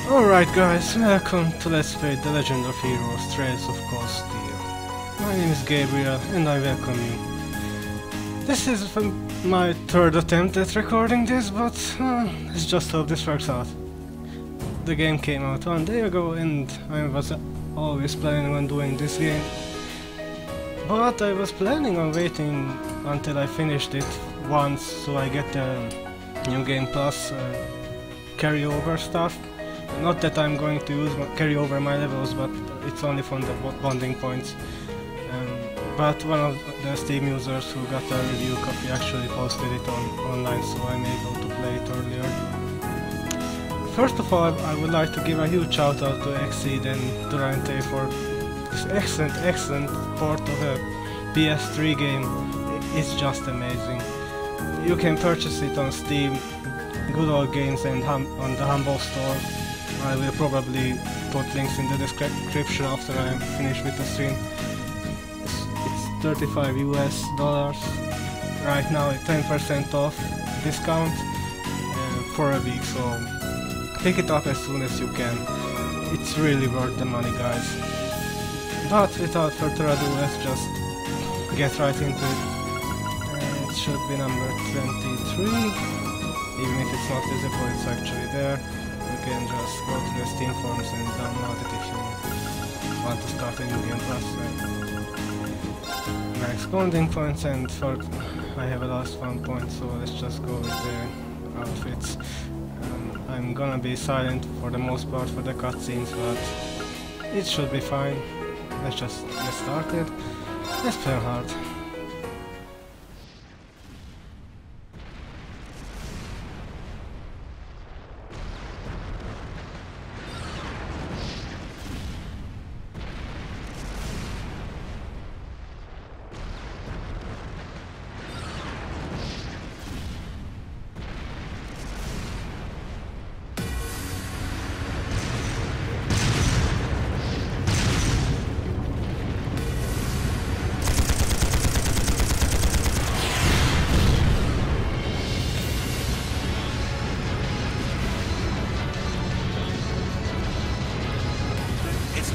Alright guys, welcome to Let's Play The Legend of Heroes Trails of Cold Steel. My name is Gabriel and I welcome you. This is my third attempt at recording this, but let's just hope this works out. The game came out 1 day ago and I was always planning on doing this game. But I was planning on waiting until I finished it once so I get the New Game Plus carryover stuff. Not that I'm going to carry over my levels, but it's only from the bonding points. But one of the Steam users who got a review copy actually posted it online, so I'm able to play it earlier. First of all, I would like to give a huge shout out to Exceed and Durante for this excellent port of a PS3 game. It's just amazing. You can purchase it on Steam, Good Old Games, and on the Humble Store. I will probably put links in the description after I'm finished with the stream. It's $35 US. Right now it's 10% off discount for a week, so pick it up as soon as you can. It's really worth the money, guys. But without further ado, let's just get right into it. It should be number 23. Even if it's not visible, it's actually there. You can just go to the Steam forums and download it if you want to start a New Game Plus. Max bonding points, and for I have a last 1 point, so let's just go with the outfits. I'm gonna be silent for the most part for the cutscenes, but it should be fine. Let's just get started. Let's play hard.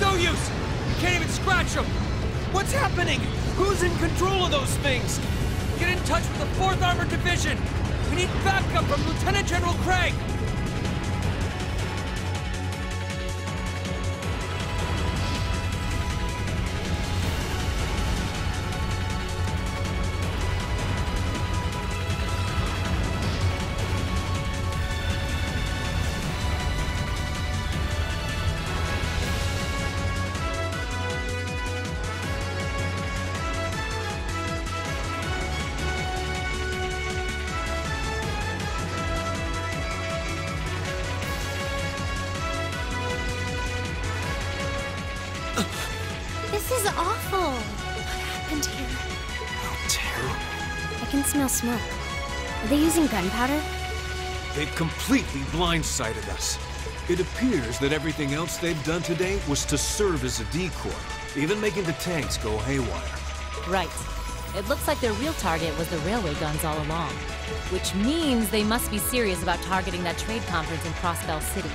No use! You can't even scratch them! What's happening? Who's in control of those things? Get in touch with the 4th Armored Division! We need backup from Lieutenant General Craig! This is awful! What happened here? Oh, terrible. I can smell smoke. Are they using gunpowder? They've completely blindsided us. It appears that everything else they've done today was to serve as a decoy, even making the tanks go haywire. Right. It looks like their real target was the railway guns all along. Which means they must be serious about targeting that trade conference in Crossbell City.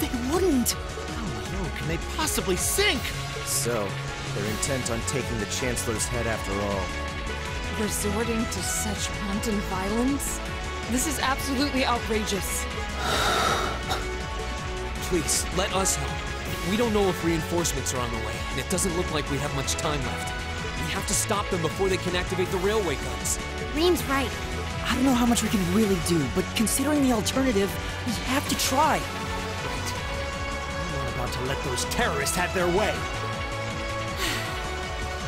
They wouldn't! How low can they possibly sink? So, they're intent on taking the Chancellor's head after all. Resorting to such wanton violence? This is absolutely outrageous. Please, let us help. We don't know if reinforcements are on the way, and it doesn't look like we have much time left. We have to stop them before they can activate the railway guns. Rean's right. I don't know how much we can really do, but considering the alternative, we have to try. Right. I'm not about to let those terrorists have their way.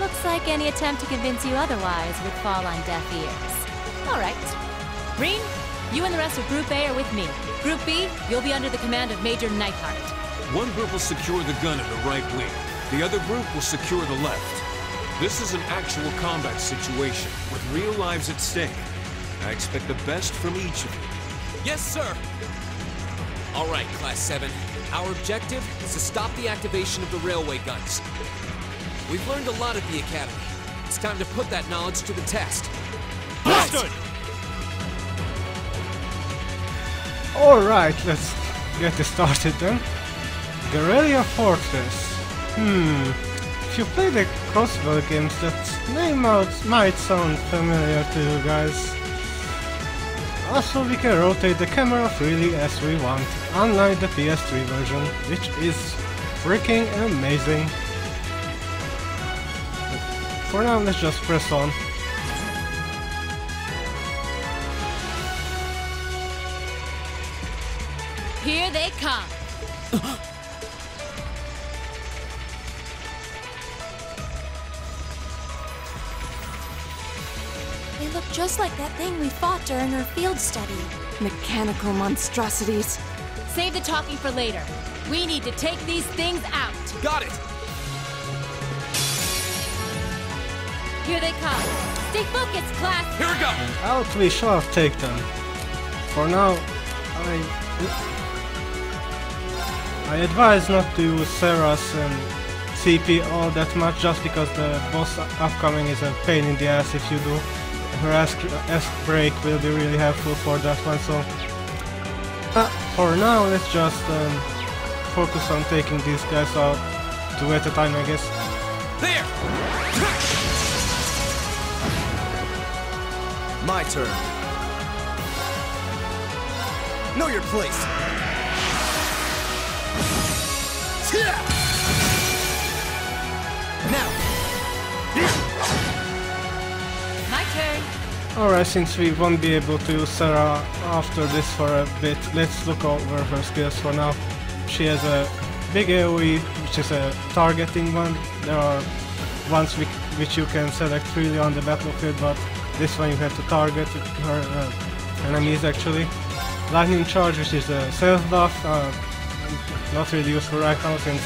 Looks like any attempt to convince you otherwise would fall on deaf ears. All right. Green, you and the rest of Group A are with me. Group B, you'll be under the command of Major Neidhart. One group will secure the gun in the right wing. The other group will secure the left. This is an actual combat situation, with real lives at stake. I expect the best from each of you. Yes, sir! All right, Class 7. Our objective is to stop the activation of the railway guns. We've learned a lot at the Academy. It's time to put that knowledge to the test. Alright, let's get it started then. Guerrilla Fortress. If you play the Crossbow games, that name might sound familiar to you guys. Also, we can rotate the camera freely as we want, unlike the PS3 version, which is freaking amazing. For now, let's just press on. Here they come. They look just like that thing we fought during our field study. Mechanical monstrosities. Save the talking for later. We need to take these things out. Got it! Here they come. Stay focused, class. Here we go! I'll we shall take them. For now, I advise not to use Sarah's and CP all that much, just because the boss upcoming is a pain in the ass if you do. Her ask break will be really helpful for that one, so for now let's just focus on taking these guys out, two at a time, I guess. There! My turn. Know your place. Now. My turn. Alright, since we won't be able to use Sarah after this for a bit, let's look over her skills for now. She has a big AoE, which is a targeting one. There are ones which you can select freely on the battlefield, but this one you have to target her enemies actually. Lightning Charge, which is a self buff, not really useful right now since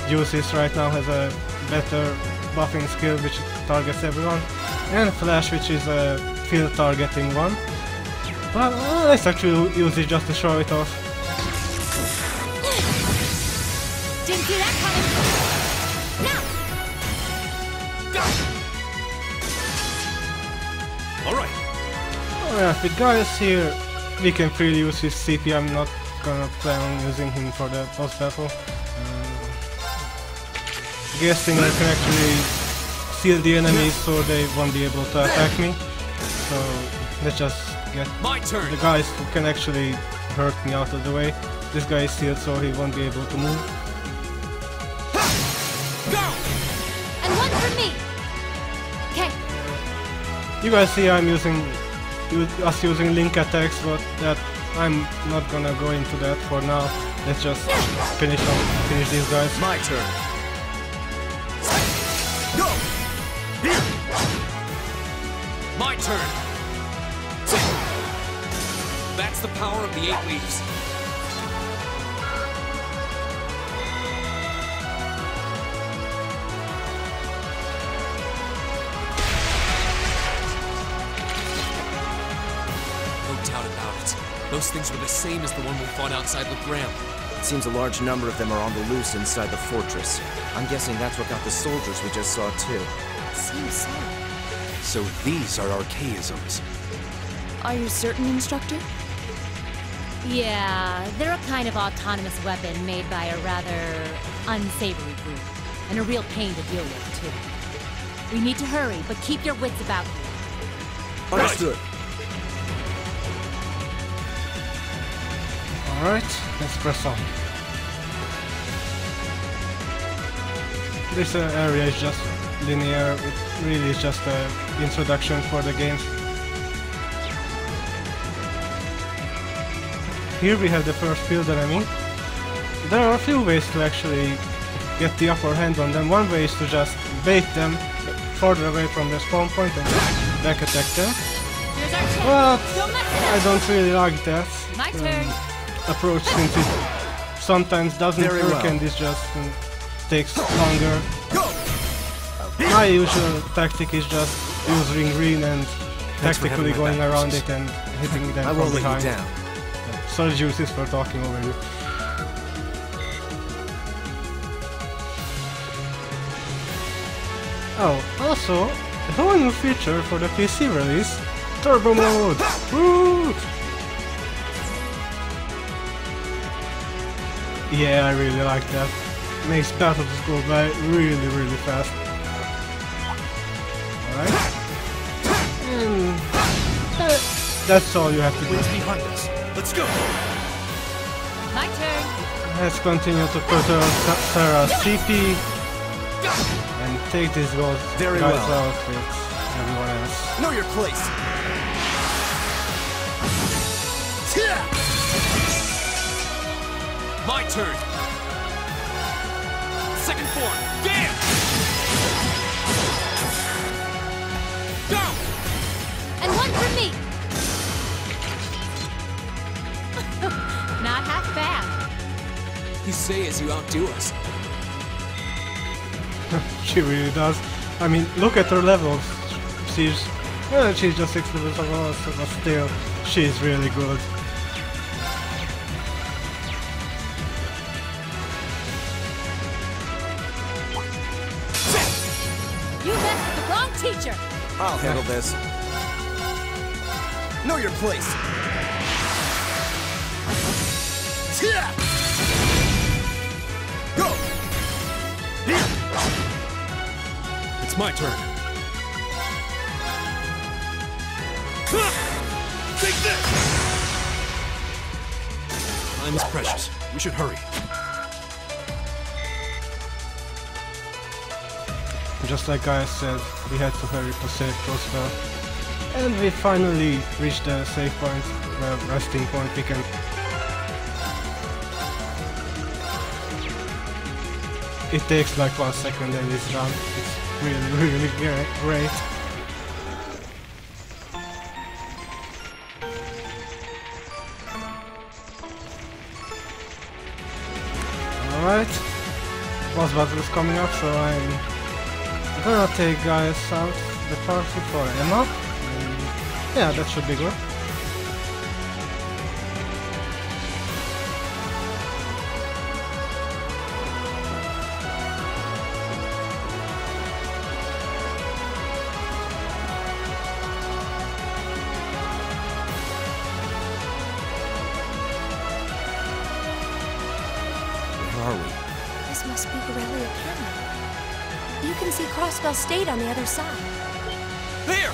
Juices right now has a better buffing skill which targets everyone. And Flash, which is a field targeting one. But let's actually use it just to show it off. Didn't see that coming. Now. Alright. Alright, with Gaius here, we can freely use his CP. I'm not gonna plan on using him for the boss battle. Guessing I can actually seal the enemies so they won't be able to attack me. So let's just get My turn. the guys who can actually hurt me out of the way. This guy is sealed so he won't be able to move. Go! And one for me. Okay. You guys see I'm using us using link attacks, but that I'm not gonna go into that for now. Let's just finish these guys. My turn. Go! My turn. That's the power of the 8 leaves. No doubt about it. Those things were the same as the one we fought outside Legram. It seems a large number of them are on the loose inside the fortress. I'm guessing that's what got the soldiers we just saw too. Seems so. So these are archaisms. Are you certain, Instructor? Yeah, they're a kind of autonomous weapon made by a rather unsavory group. And a real pain to deal with, too. We need to hurry, but keep your wits about you. Understood. Alright, let's press on. This area is just linear, it really is just an introduction for the game. Here we have the first field enemy. There are a few ways to actually get the upper hand on them. One way is to just bait them further away from the spawn point and back attack them. Here's our chance. But Don't mess it I up. don't really like that My turn. approach since it sometimes doesn't Very work well. and it just takes longer. Go! My usual tactic is just using green and Thanks for tactically having my going back, around Mrs. it and hitting them I from won't let behind. you down. Sorry Juices for talking over you. Oh, also, a whole new feature for the PC release, Turbo Mode! Woo! Yeah, I really like that. Makes battles go by really, really fast. Alright. And that's all you have to do. Behind us. Let's go. My turn. Let's continue to put Sarah CP and take these guys out with everyone else. Know your place. My turn. Second form. Damn! Go! And one for me. Not half bad. You say as you outdo us. She really does. I mean, look at her levels. She's just 6 levels above us, but still, she's really good. You messed with the wrong teacher. I'll handle this. Know your place. Go! It's my turn. Take this! Time is precious. We should hurry. Just like I said, we had to hurry to save Trista. And we finally reached the save point, the resting point. We can... It takes like 1 second and it's done. It's really, really great. Alright. Boss battle is coming up, so I'm gonna take guys out the party for Emma. Yeah, that should be good. Where are we? This must be Borrelia Academy. You can see Crossbell State on the other side. There!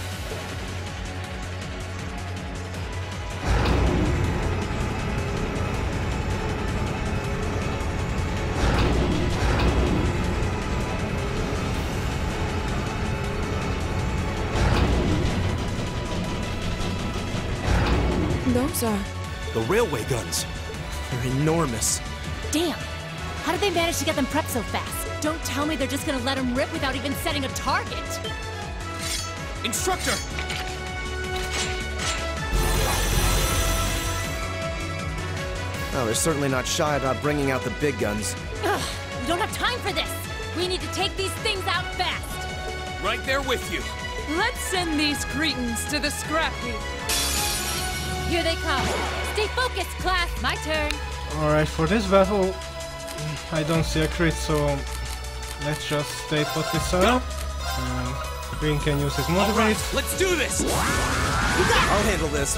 Those are... The railway guns. They're enormous. Damn. How did they manage to get them prepped so fast? Don't tell me they're just gonna let them rip without even setting a target. Instructor! Oh, they're certainly not shy about bringing out the big guns. Ugh, we don't have time for this. We need to take these things out fast. Right there with you. Let's send these cretins to the scrap heap. Here they come. Stay focused, class. My turn. Alright, for this battle, I don't see a crit, so let's just stay put with Sarah. Green can use his moderate. Right, let's do this! I'll handle this.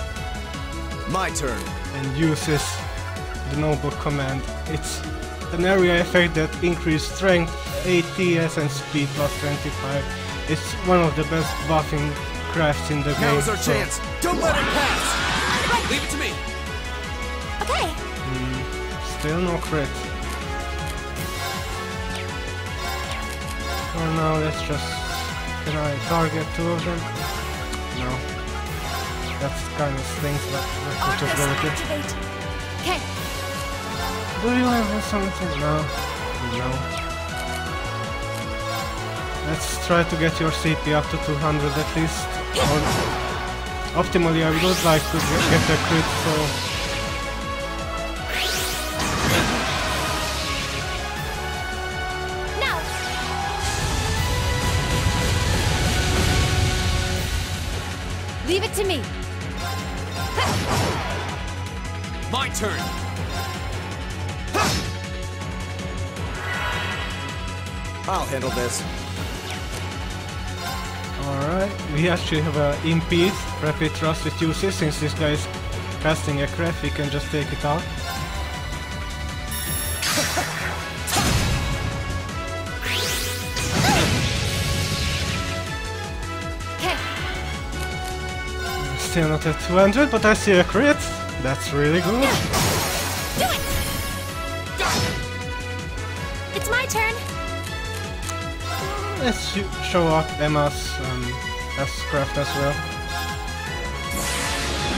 My turn. And uses the notebook command. It's an area effect that increases strength, ATS and speed plus 25. It's one of the best buffing crafts in the game. Now is our chance. Don't let it pass! Leave it to me! Okay. Still no crit. For now, let's just... Can I target 2 of them? No. That's kind of stinks, but let's just go with it. Activate. Okay. Do you have something? No. No. Let's try to get your CP up to 200 at least. Or optimally, I would like to get a crit, so... Leave it to me. My turn. I'll handle this. Alright, we actually have a impede, rapid thrust with uses. Since this guy is casting a craft, we can just take it out. still not at 200, but I see a crit. That's really good. Do it! It's my turn. Let's show off Emma's S-craft as well.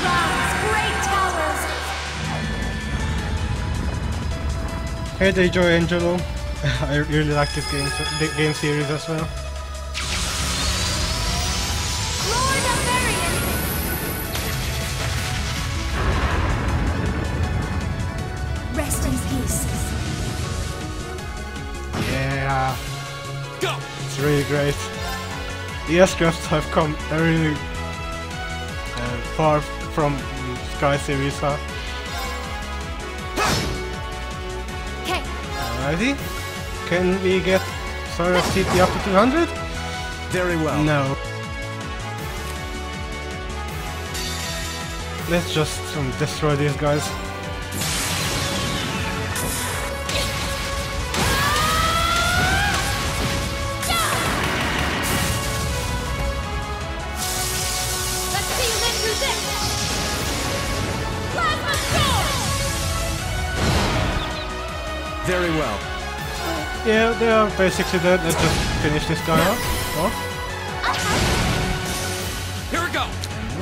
Rise, great towers. Hey there, Joy Angelo. I really like this game series as well. Lord of Varian. Rest in peace. Yeah, Go! it's really great. The S-crafts have come really far from Sky series, huh? Okay. Alrighty. Can we get Star of TP up to 200? Very well. No. Let's just destroy these guys. Let's see you live through this. Plasma sword. Very well. Yeah, they are basically dead. Let's just finish this guy off. Here we go!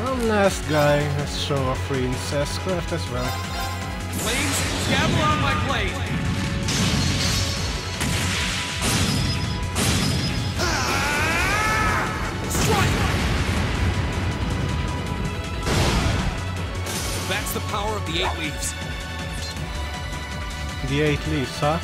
One last guy. Let's show off Reen's S-craft as well. Flames, gather on my blade! Strike! That's the power of the 8 leaves. The 8 leaves, huh?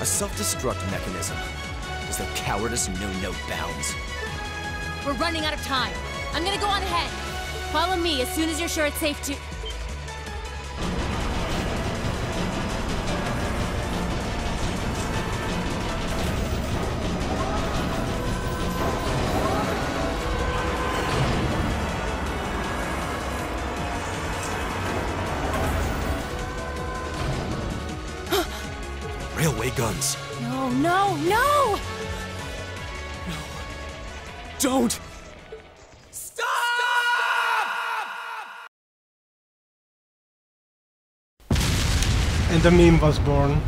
A self-destruct mechanism. Does their cowardice know no bounds? We're running out of time. I'm gonna go on ahead. Follow me as soon as you're sure it's safe to... Railway guns. No, no, no! Don't! And the meme was born.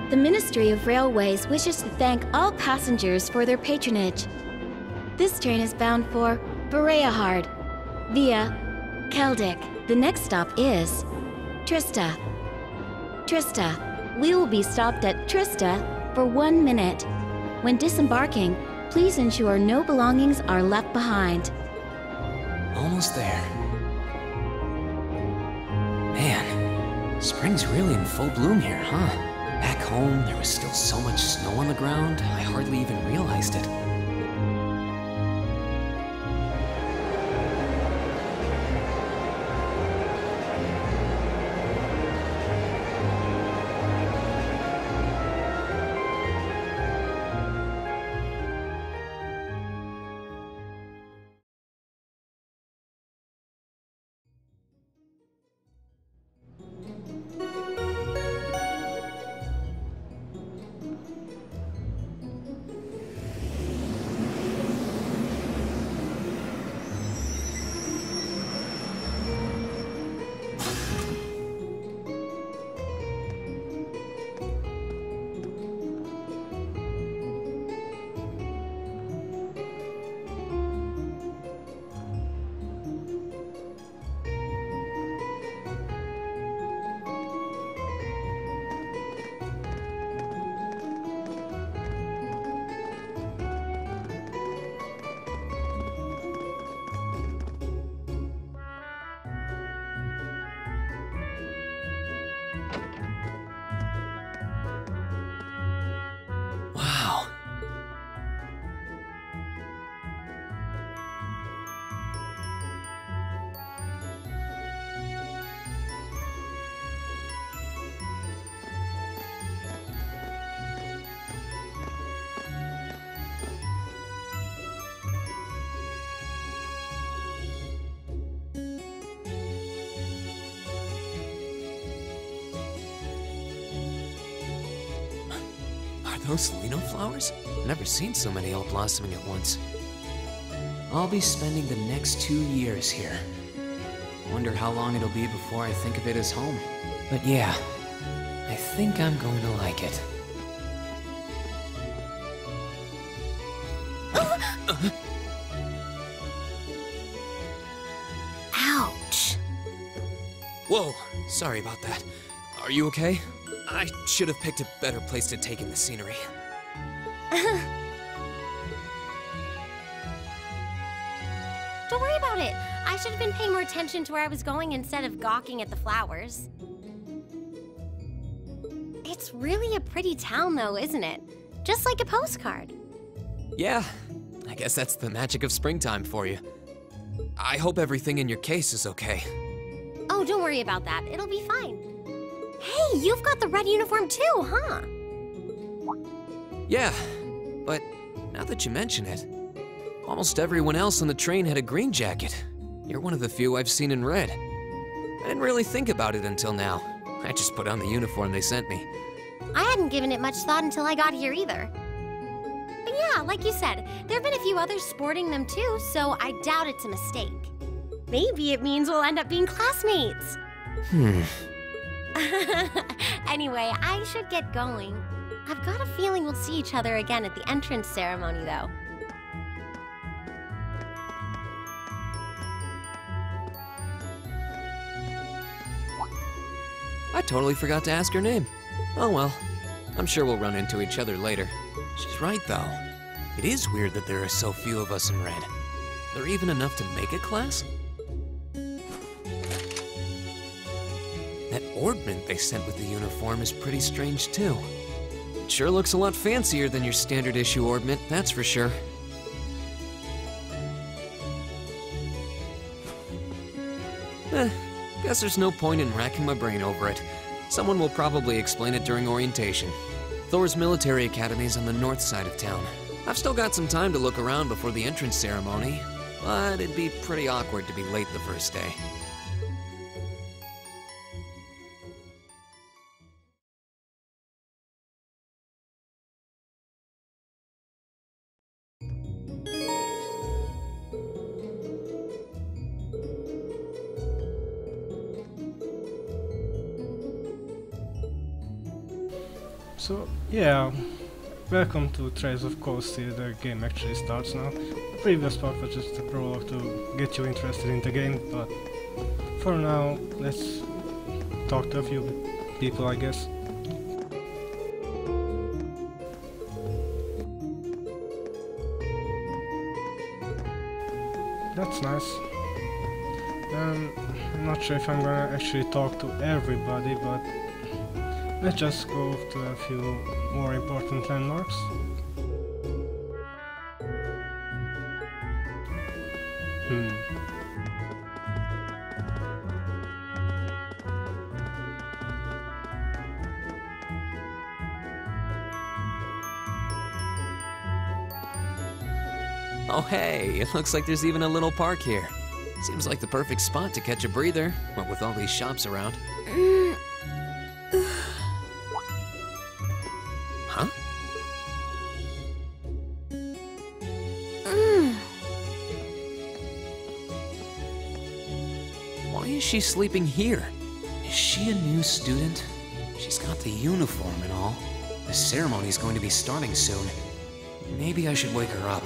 The Ministry of Railways wishes to thank all passengers for their patronage. This train is bound for Bereahard via Keldic. The next stop is Trista. Trista. We will be stopped at Trista for 1 minute. When disembarking, please ensure no belongings are left behind. Almost there. Man, spring's really in full bloom here, huh? Back home, there was still so much snow on the ground, I hardly even realized it. Those Lino flowers? Never seen so many all blossoming at once. I'll be spending the next 2 years here. Wonder how long it'll be before I think of it as home. But yeah, I think I'm going to like it. Ouch. Whoa, sorry about that. Are you okay? I should have picked a better place to take in the scenery. Don't worry about it. I should have been paying more attention to where I was going instead of gawking at the flowers. It's really a pretty town though, isn't it? Just like a postcard. Yeah, I guess that's the magic of springtime for you. I hope everything in your case is okay. Oh, don't worry about that. It'll be fine. Hey, you've got the red uniform too, huh? Yeah, but now that you mention it, almost everyone else on the train had a green jacket. You're one of the few I've seen in red. I didn't really think about it until now. I just put on the uniform they sent me. I hadn't given it much thought until I got here either. But yeah, like you said, there have been a few others sporting them too, so I doubt it's a mistake. Maybe it means we'll end up being classmates. Anyway, I should get going. I've got a feeling we'll see each other again at the entrance ceremony, though. I totally forgot to ask her name. Oh well, I'm sure we'll run into each other later. She's right, though. It is weird that there are so few of us in red. There are even enough to make a class? That ornament they sent with the uniform is pretty strange, too. It sure looks a lot fancier than your standard issue ornament, that's for sure. Guess there's no point in racking my brain over it. Someone will probably explain it during orientation. Thor's military academy's on the north side of town. I've still got some time to look around before the entrance ceremony, but it'd be pretty awkward to be late the first day. So, yeah, welcome to Trails of Cold Steel. The game actually starts now. The previous part was just a prologue to get you interested in the game, but for now, let's talk to a few people, I guess. That's nice. I'm not sure if I'm gonna actually talk to everybody, but let's just go to a few more important landmarks. Oh hey, it looks like there's even a little park here. Seems like the perfect spot to catch a breather, what with all these shops around. Huh? Why is she sleeping here? Is she a new student? She's got the uniform and all. The ceremony's going to be starting soon. Maybe I should wake her up.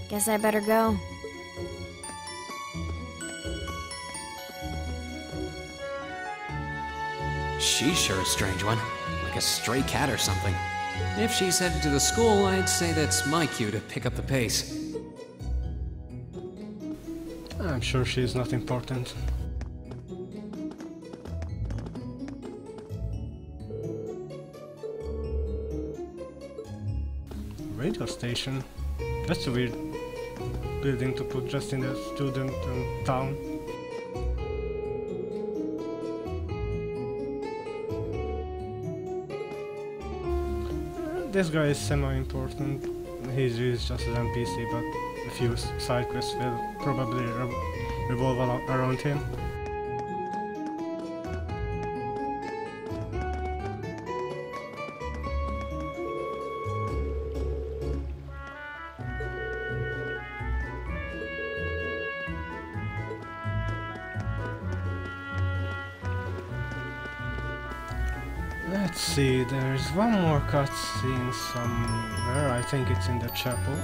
Guess I better go. She's sure a strange one, like a stray cat or something. If she's headed to the school, I'd say that's my cue to pick up the pace. I'm sure she's not important. Radio station? That's a weird building to put just in a student town. This guy is semi-important. He's used just as NPC, but a few side quests will probably revolve around him. Let's see, there's one more cutscene somewhere. I think it's in the chapel.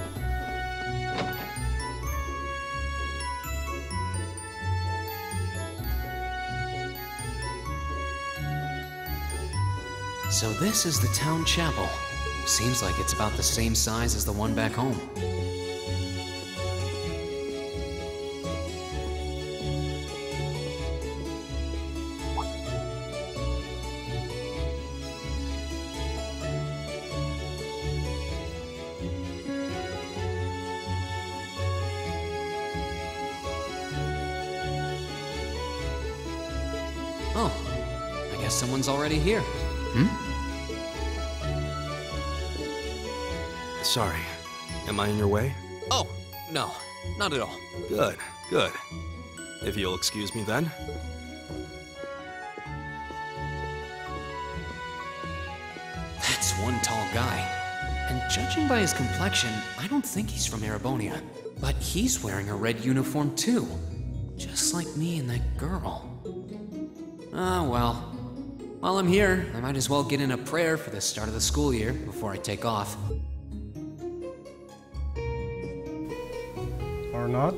So this is the town chapel. Seems like it's about the same size as the one back home. Oh, I guess someone's already here. Sorry. Am I in your way? Oh, no, not at all. Good, good. If you'll excuse me then. That's one tall guy. And judging by his complexion, I don't think he's from Erebonia. But he's wearing a red uniform too. Just like me and that girl. Ah, well. While I'm here, I might as well get in a prayer for the start of the school year before I take off. Or not?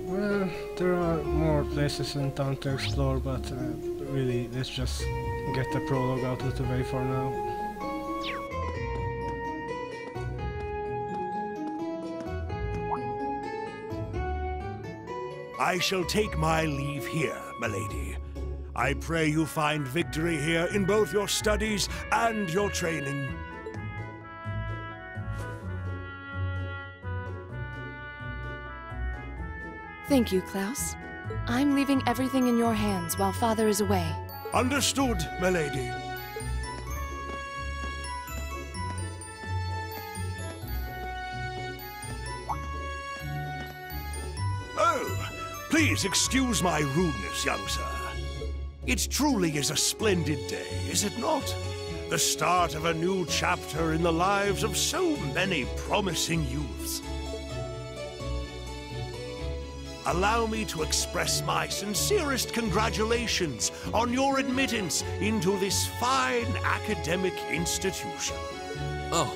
Well, there are more places in town to explore, but really, let's just get the prologue out of the way for now. I shall take my leave here, milady. I pray you find victory here in both your studies and your training. Thank you, Klaus. I'm leaving everything in your hands while Father is away. Understood, milady. Please excuse my rudeness, young sir. It truly is a splendid day, is it not? The start of a new chapter in the lives of so many promising youths. Allow me to express my sincerest congratulations on your admittance into this fine academic institution. Oh.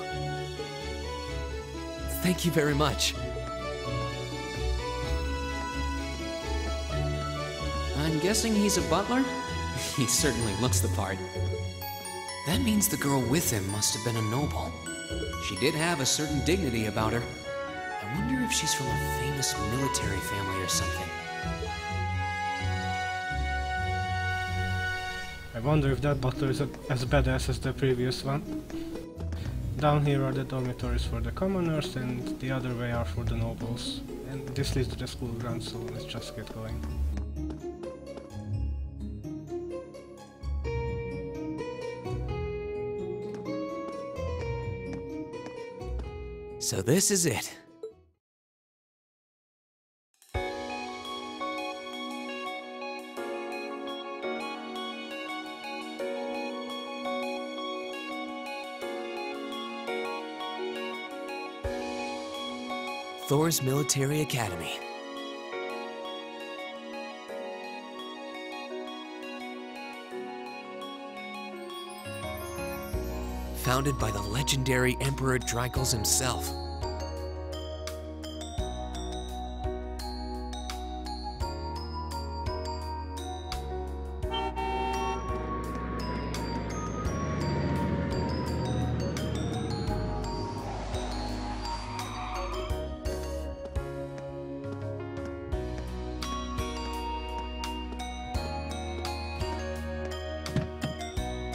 Thank you very much. I'm guessing he's a butler? He certainly looks the part. That means the girl with him must have been a noble. She did have a certain dignity about her. I wonder if she's from a famous military family or something. I wonder if that butler is as badass as the previous one. Down here are the dormitories for the commoners, and the other way are for the nobles. And this leads to the school grounds, so let's just get going. So this is it. Thor's Military Academy. Founded by the legendary Emperor Dreikels himself.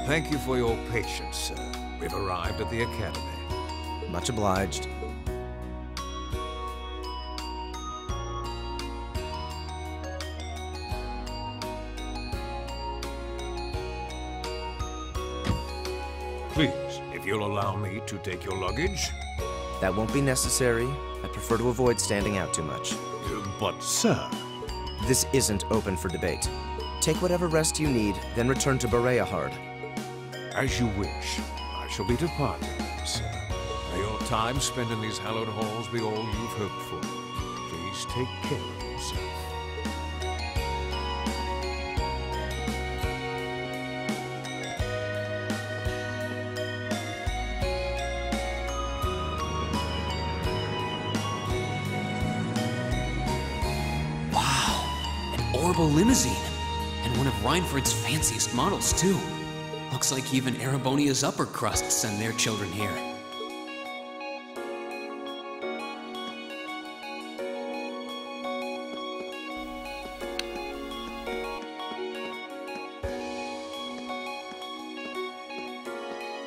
Thank you for your patience, sir. We've arrived at the Academy. Much obliged. Please, if you'll allow me to take your luggage. That won't be necessary. I prefer to avoid standing out too much. But, sir... This isn't open for debate. Take whatever rest you need, then return to Bereahard. As you wish. I shall be departing, sir. May your time spent in these hallowed halls be all you've hoped for. Please take care of yourself. Wow, an orbital limousine. And one of Reinford's fanciest models, too. Looks like even Erebonia's upper crust send their children here.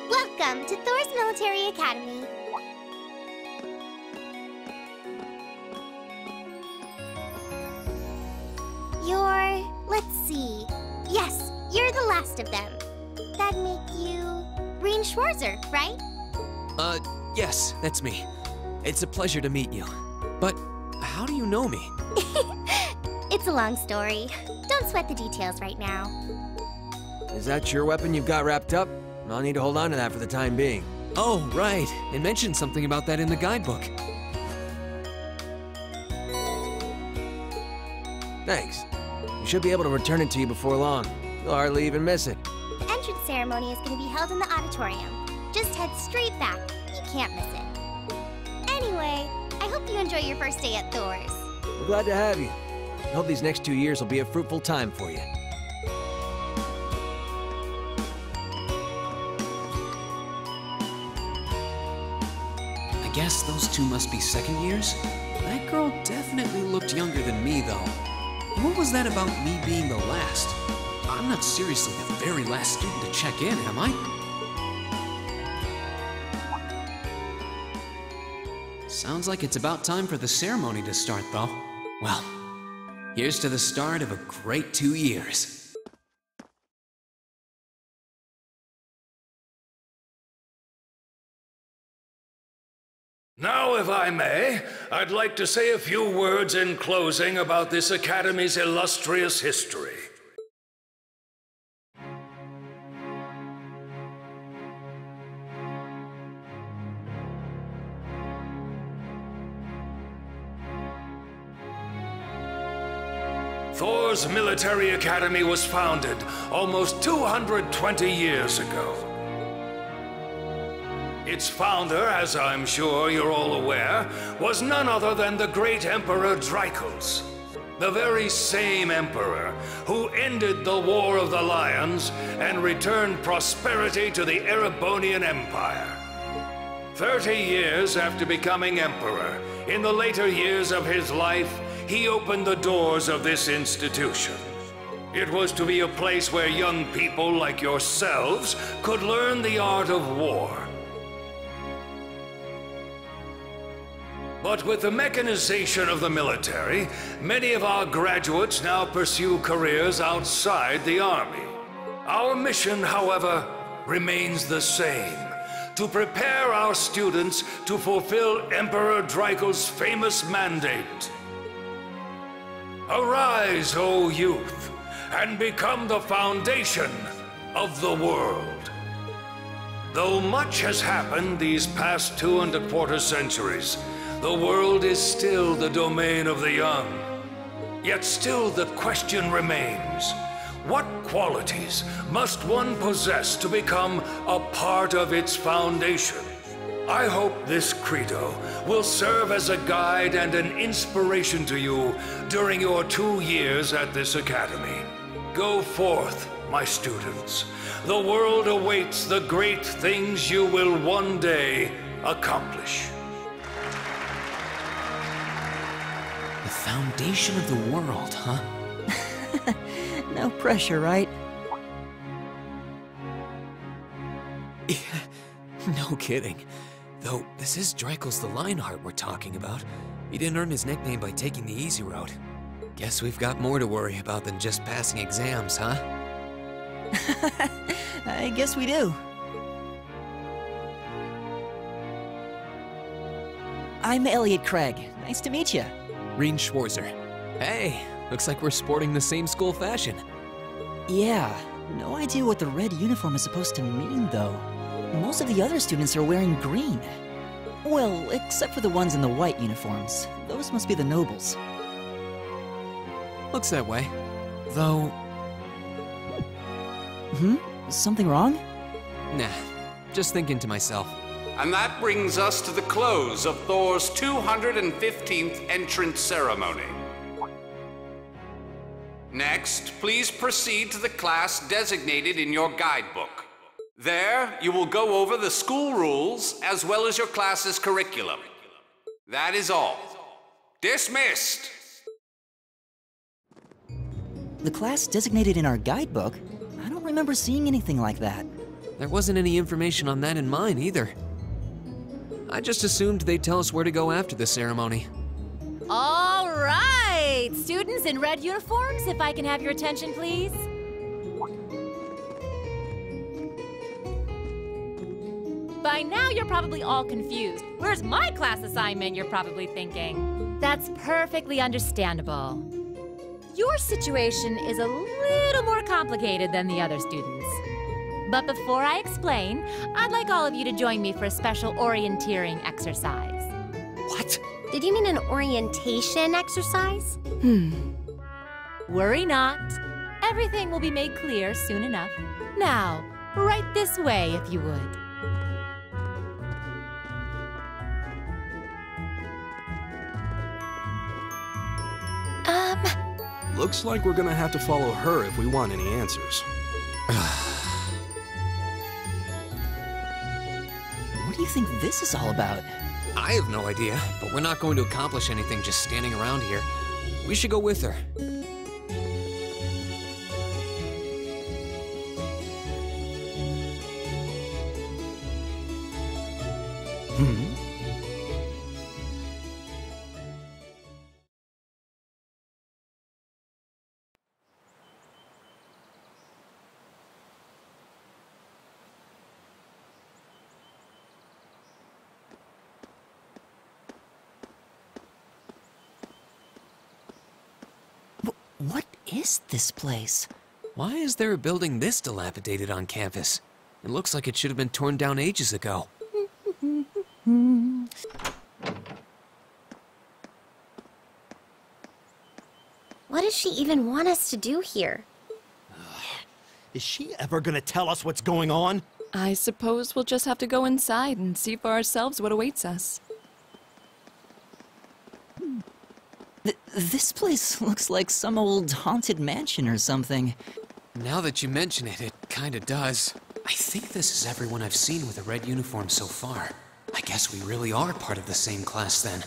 Welcome to Thor's Military Academy. Let's see. Yes, you're the last of them. That'd make you... Rean Schwarzer, right? Yes, that's me. It's a pleasure to meet you. But how do you know me? It's a long story. Don't sweat the details right now. Is that your weapon you've got wrapped up? I'll need to hold on to that for the time being. Oh, right. It mentioned something about that in the guidebook. Thanks. We should be able to return it to you before long. You'll hardly even miss it. The entrance ceremony is going to be held in the auditorium. Just head straight back. You can't miss it. Anyway, I hope you enjoy your first day at Thor's. We're glad to have you. I hope these next 2 years will be a fruitful time for you. I guess those two must be second years? That girl definitely looked younger than me, though. What was that about me being the last? I'm not seriously the very last student to check in, am I? Sounds like it's about time for the ceremony to start, though. Well, here's to the start of a great 2 years. Now, if I may, I'd like to say a few words in closing about this Academy's illustrious history. Thor's military academy was founded almost 220 years ago. Its founder, as I'm sure you're all aware, was none other than the great Emperor Drycles, the very same emperor who ended the War of the Lions and returned prosperity to the Erebonian Empire. 30 years after becoming emperor, in the later years of his life, he opened the doors of this institution. It was to be a place where young people like yourselves could learn the art of war. But with the mechanization of the military, many of our graduates now pursue careers outside the army. Our mission, however, remains the same: to prepare our students to fulfill Emperor Drycles' famous mandate. Arise, O youth, and become the foundation of the world. Though much has happened these past 2¼ centuries, the world is still the domain of the young. Yet still the question remains: what qualities must one possess to become a part of its foundation? I hope this credo will serve as a guide and an inspiration to you during your 2 years at this academy. Go forth, my students. The world awaits the great things you will one day accomplish. The foundation of the world, huh? No pressure, right? No kidding. Though, this is Drycles the Lionheart we're talking about. He didn't earn his nickname by taking the easy route. Guess we've got more to worry about than just passing exams, huh? I guess we do. I'm Elliot Craig. Nice to meet you. Rean Schwarzer. Hey, looks like we're sporting the same school fashion. Yeah, no idea what the red uniform is supposed to mean, though. Most of the other students are wearing green. Well, except for the ones in the white uniforms. Those must be the nobles. Looks that way. Though... Something wrong? Nah, just thinking to myself. And that brings us to the close of Thor's 215th entrance ceremony. Next, please proceed to the class designated in your guidebook. There, you will go over the school rules as well as your class's curriculum. That is all. Dismissed! The class designated in our guidebook? I don't remember seeing anything like that. There wasn't any information on that in mine either. I just assumed they'd tell us where to go after the ceremony. All right! Students in red uniforms, if I can have your attention, please. By now, you're probably all confused. Where's my class assignment, you're probably thinking. That's perfectly understandable. Your situation is a little more complicated than the other students. But before I explain, I'd like all of you to join me for a special orienteering exercise. What? Did you mean an orientation exercise? Worry not. Everything will be made clear soon enough. Now, right this way, if you would. Looks like we're gonna have to follow her if we want any answers. What do you think this is all about? I have no idea, but we're not going to accomplish anything just standing around here. We should go with her. is this place? Why is there a building this dilapidated on campus? It looks like it should have been torn down ages ago. What does she even want us to do here? Is she ever gonna tell us what's going on? I suppose we'll just have to go inside and see for ourselves what awaits us. This place looks like some old haunted mansion or something. Now that you mention it, it kinda does. I think this is everyone I've seen with a red uniform so far. I guess we really are part of the same class then.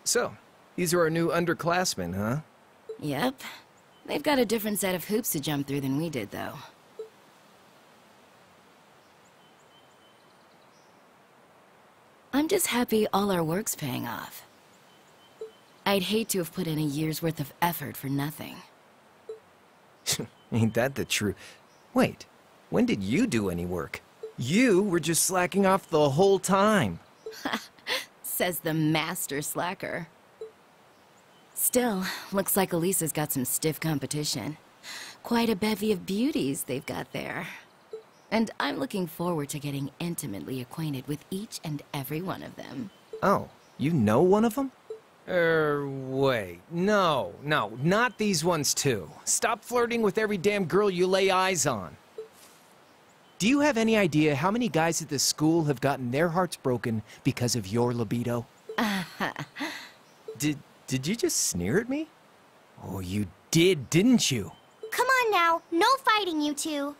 So, these are our new underclassmen, huh? Yep. They've got a different set of hoops to jump through than we did, though. I'm just happy all our work's paying off. I'd hate to have put in a year's worth of effort for nothing. Ain't that the truth? Wait, when did you do any work? You were just slacking off the whole time. Says the master slacker. Still, looks like Elisa's got some stiff competition. Quite a bevy of beauties they've got there. And I'm looking forward to getting intimately acquainted with each and every one of them. Oh, you know one of them? Wait. No, not these ones too. Stop flirting with every damn girl you lay eyes on. Do you have any idea how many guys at this school have gotten their hearts broken because of your libido? Did you just sneer at me? Oh, you did, didn't you? Come on now, no fighting, you two.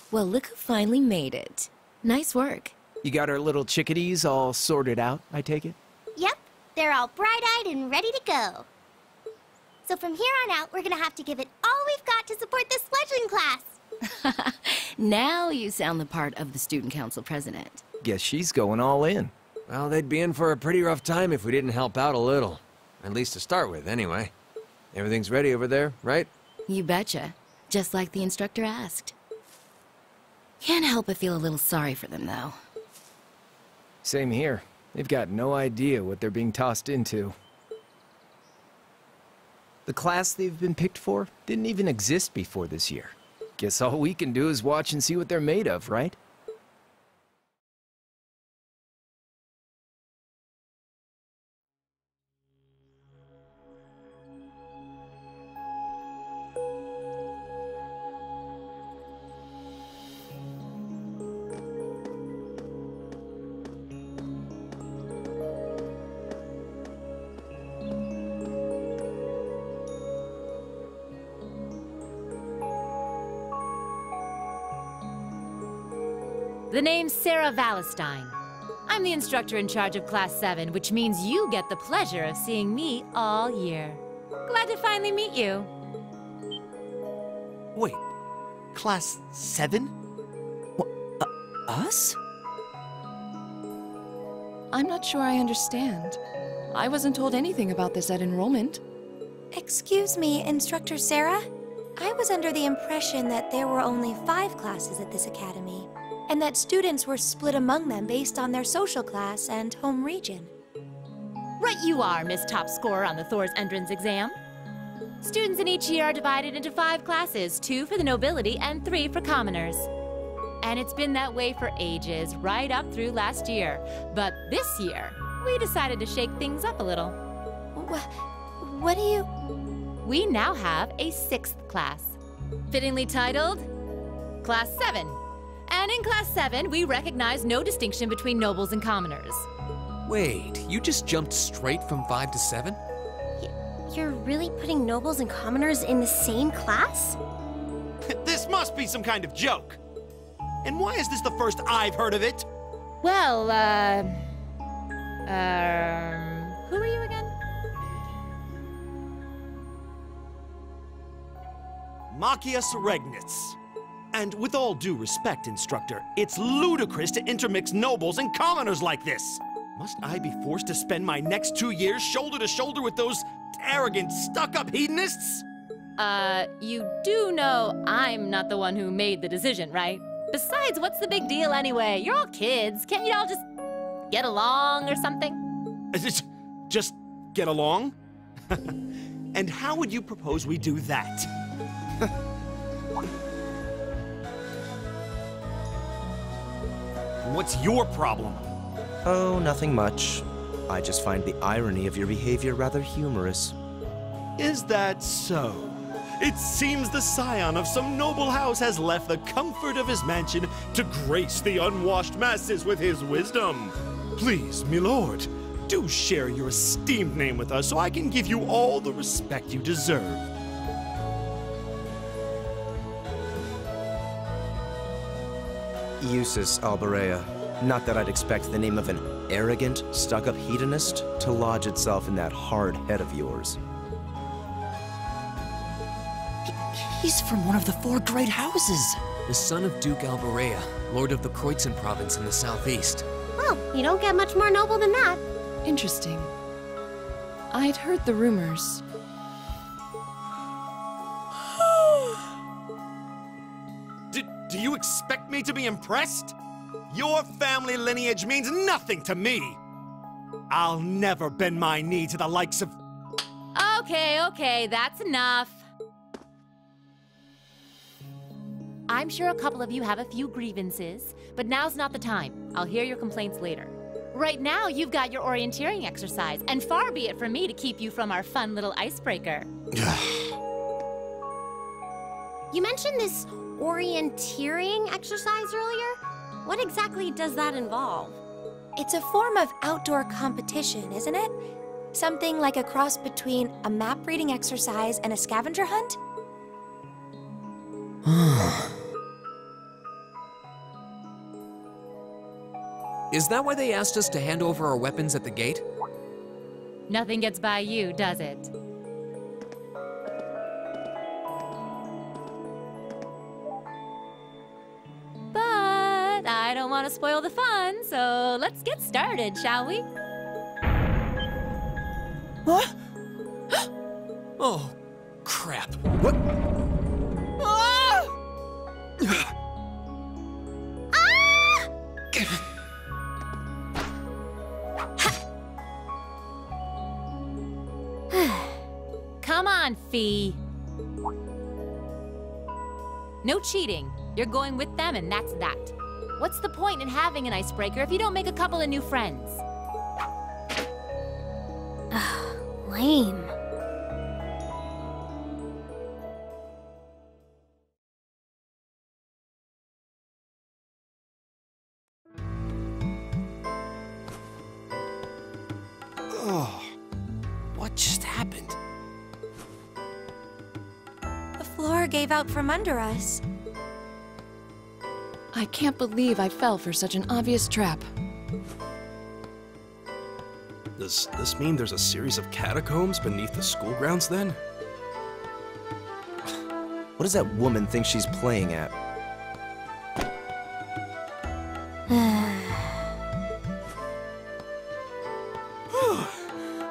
Well, look who finally made it. Nice work. You got our little chickadees all sorted out, I take it? Yep, they're all bright-eyed and ready to go. So from here on out, we're gonna have to give it all we've got to support this fledgling class. Now you sound the part of the student council president. Guess she's going all in. Well, they'd be in for a pretty rough time if we didn't help out a little. At least to start with, anyway. Everything's ready over there, right? You betcha. Just like the instructor asked. Can't help but feel a little sorry for them, though. Same here. They've got no idea what they're being tossed into. The class they've been picked for didn't even exist before this year. Guess all we can do is watch and see what they're made of, right? The name's Sarah Valestine. I'm the instructor in charge of Class 7, which means you get the pleasure of seeing me all year. Glad to finally meet you. Wait, Class 7? Us? I'm not sure I understand. I wasn't told anything about this at enrollment. Excuse me, Instructor Sarah? I was under the impression that there were only 5 classes at this academy, and that students were split among them based on their social class and home region. Right you are, Miss Top Scorer on the Thor's entrance exam. Students in each year are divided into 5 classes, 2 for the nobility and 3 for commoners. And it's been that way for ages, right up through last year. But this year, we decided to shake things up a little. What do you... We now have a 6th class, fittingly titled Class 7. And in Class 7, we recognize no distinction between nobles and commoners. Wait, you just jumped straight from 5 to 7? You're really putting nobles and commoners in the same class? This must be some kind of joke. And why is this the first I've heard of it? Well, who are you again? Machias Regnitz. And with all due respect, Instructor, it's ludicrous to intermix nobles and commoners like this. Must I be forced to spend my next 2 years shoulder to shoulder with those arrogant, stuck-up hedonists? You do know I'm not the one who made the decision, right? Besides, what's the big deal anyway? You're all kids. Can't you all just get along or something? Just get along? And how would you propose we do that? What's your problem? Oh, nothing much. I just find the irony of your behavior rather humorous. Is that so? It seems the scion of some noble house has left the comfort of his mansion to grace the unwashed masses with his wisdom. Please, my lord, do share your esteemed name with us so I can give you all the respect you deserve. Usus Alberea. Not that I'd expect the name of an arrogant, stuck-up hedonist to lodge itself in that hard head of yours. He's from one of the 4 great houses. The son of Duke Alberea, lord of the Kreutzen province in the southeast. Well, you don't get much more noble than that. Interesting. I'd heard the rumors. Do you expect me to be impressed? Your family lineage means nothing to me. I'll never bend my knee to the likes of... Okay, that's enough. I'm sure a couple of you have a few grievances, but now's not the time. I'll hear your complaints later. Right now, you've got your orienteering exercise, and far be it from me to keep you from our fun little icebreaker. You mentioned this orienteering exercise earlier? What exactly does that involve? It's a form of outdoor competition, isn't it? Something like a cross between a map-reading exercise and a scavenger hunt? Is that why they asked us to hand over our weapons at the gate? Nothing gets by you, does it? But I don't want to spoil the fun, so let's get started, shall we? What? Oh, crap. What? Ah! Come on, Fee. No cheating. You're going with them, and that's that. What's the point in having an icebreaker if you don't make a couple of new friends? Lame. Oh, what just happened? The floor gave out from under us. I can't believe I fell for such an obvious trap. Does this mean there's a series of catacombs beneath the school grounds then? What does that woman think she's playing at?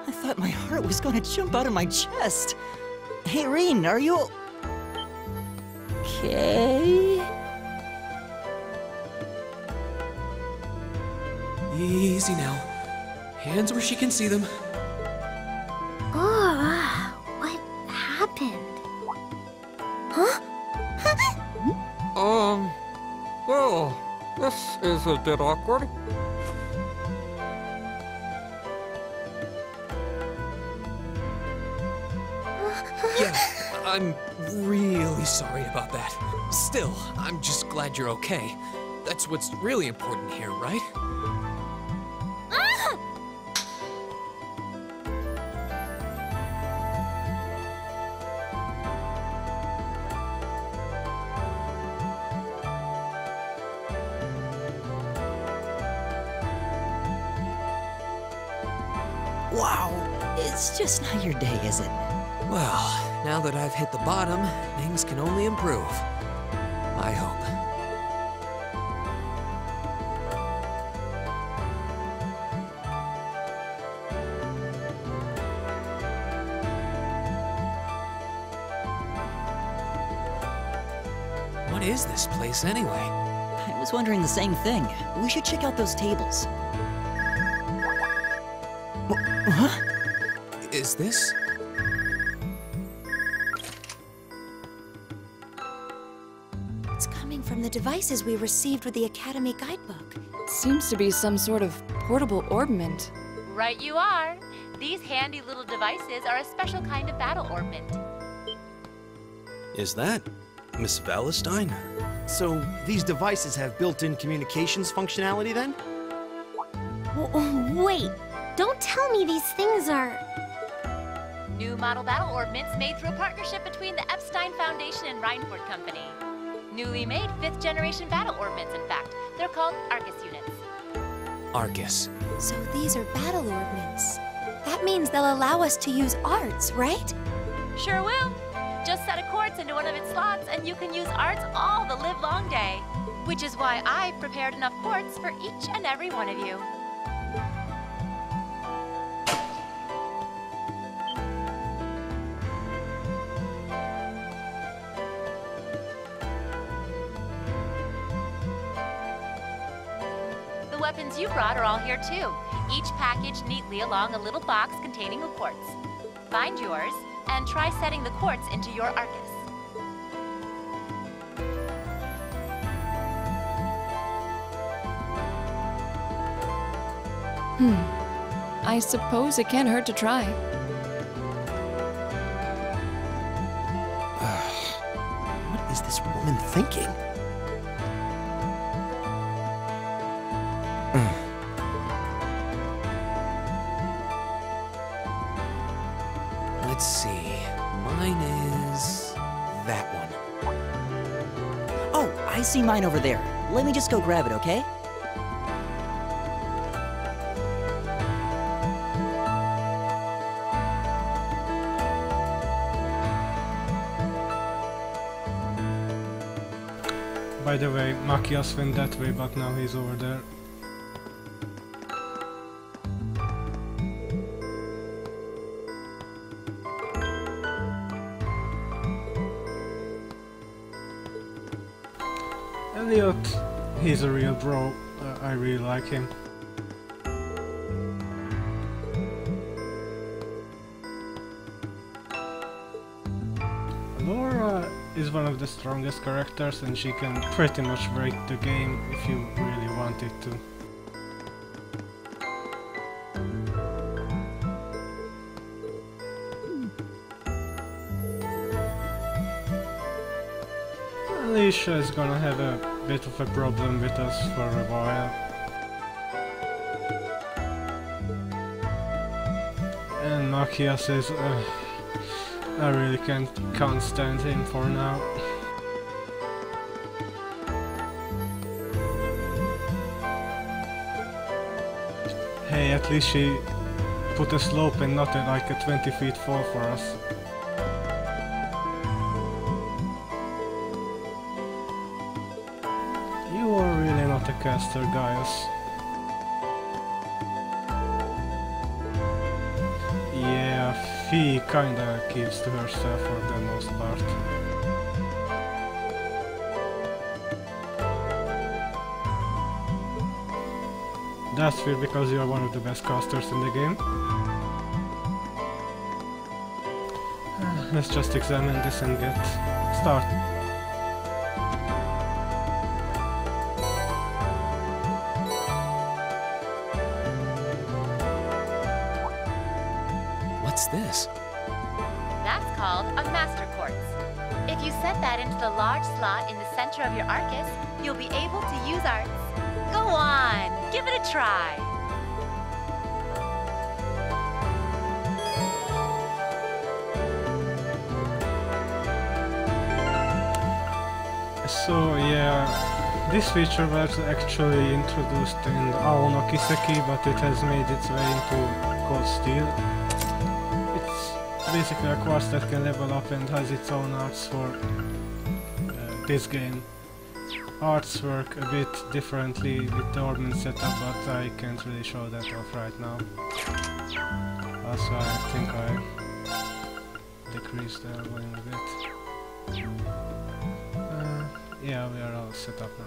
I thought my heart was gonna jump out of my chest. Hey, Reen, are you... okay? Easy now. Hands where she can see them. Oh, what happened? Huh? Well, this is a bit awkward. Yeah, I'm really sorry about that. Still, I'm just glad you're okay. That's what's really important here, right? Wow, it's just not your day, is it? Well, now that I've hit the bottom, things can only improve. I hope. is this place anyway? I was wondering the same thing. We should check out those tables. Huh? Is this? It's coming from the devices we received with the Academy guidebook. Seems to be some sort of portable orbment. Right you are. These handy little devices are a special kind of battle orbment. Is that Miss Valentine? So, these devices have built-in communications functionality then? Wait, don't tell me these things are... New model battle orbments made through a partnership between the Epstein Foundation and Reinford Company. Newly made 5th generation battle orbments, in fact. They're called Arcus units. Arcus. So these are battle orbments. That means they'll allow us to use arts, right? Sure will. Just set a quartz into one of its slots and you can use arts all the livelong day. Which is why I've prepared enough quartz for each and every one of you. The weapons you brought are all here too, each packaged neatly along a little box containing a quartz. Find yours, and try setting the quartz into your Arcus. I suppose it can't hurt to try. What is this woman thinking? Let's see. Mine is that one. Oh, I see mine over there. Let me just go grab it, okay? By the way, Machias went that way, but now he's over there. Elliot, he's a real bro. I really like him. Laura is one of the strongest characters and she can pretty much break the game if you really wanted to. Alicia is gonna have a bit of a problem with us for a while. And Machias is... I really can't stand him for now. Hey, at least she put a slope and not like a 20 feet fall for us. You are really not a caster, Gaius. Yeah, Fee kinda keeps to herself for the most part. That's weird because you are one of the best casters in the game. Let's just examine this and get started. What's this? That's called a Master Quartz. If you set that into the large slot in the center of your Arcus, you'll be able to use arts. Go on, give it a try. So yeah, this feature was actually introduced in Aono Kiseki, but it has made its way into Cold Steel. It's basically a quartz that can level up and has its own arts for this game. Arts work a bit differently with the orbment setup, but I can't really show that off right now. Also, I think I decreased the leveling a bit. Yeah, we are all set up now.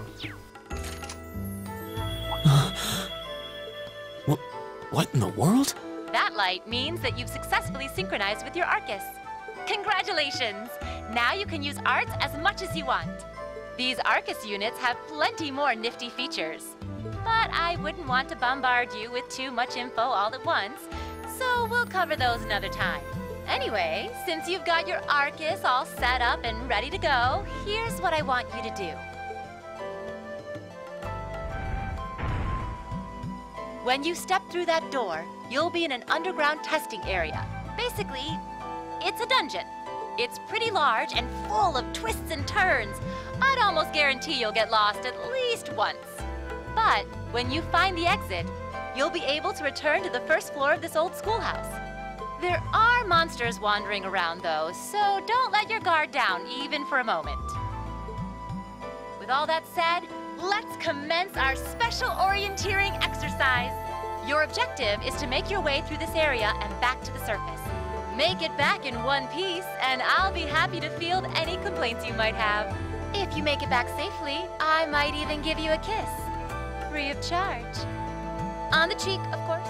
What in the world? That light means that you've successfully synchronized with your Arcus. Congratulations! Now you can use arts as much as you want. These Arcus units have plenty more nifty features. But I wouldn't want to bombard you with too much info all at once, so we'll cover those another time. Anyway, since you've got your Arcus all set up and ready to go, here's what I want you to do. When you step through that door, you'll be in an underground testing area. Basically, it's a dungeon. It's pretty large and full of twists and turns. I'd almost guarantee you'll get lost at least once. But when you find the exit, you'll be able to return to the first floor of this old schoolhouse. There are monsters wandering around though, so don't let your guard down even for a moment. With all that said, let's commence our special orienteering exercise. Your objective is to make your way through this area and back to the surface. Make it back in one piece, and I'll be happy to field any complaints you might have. If you make it back safely, I might even give you a kiss. Free of charge. On the cheek, of course.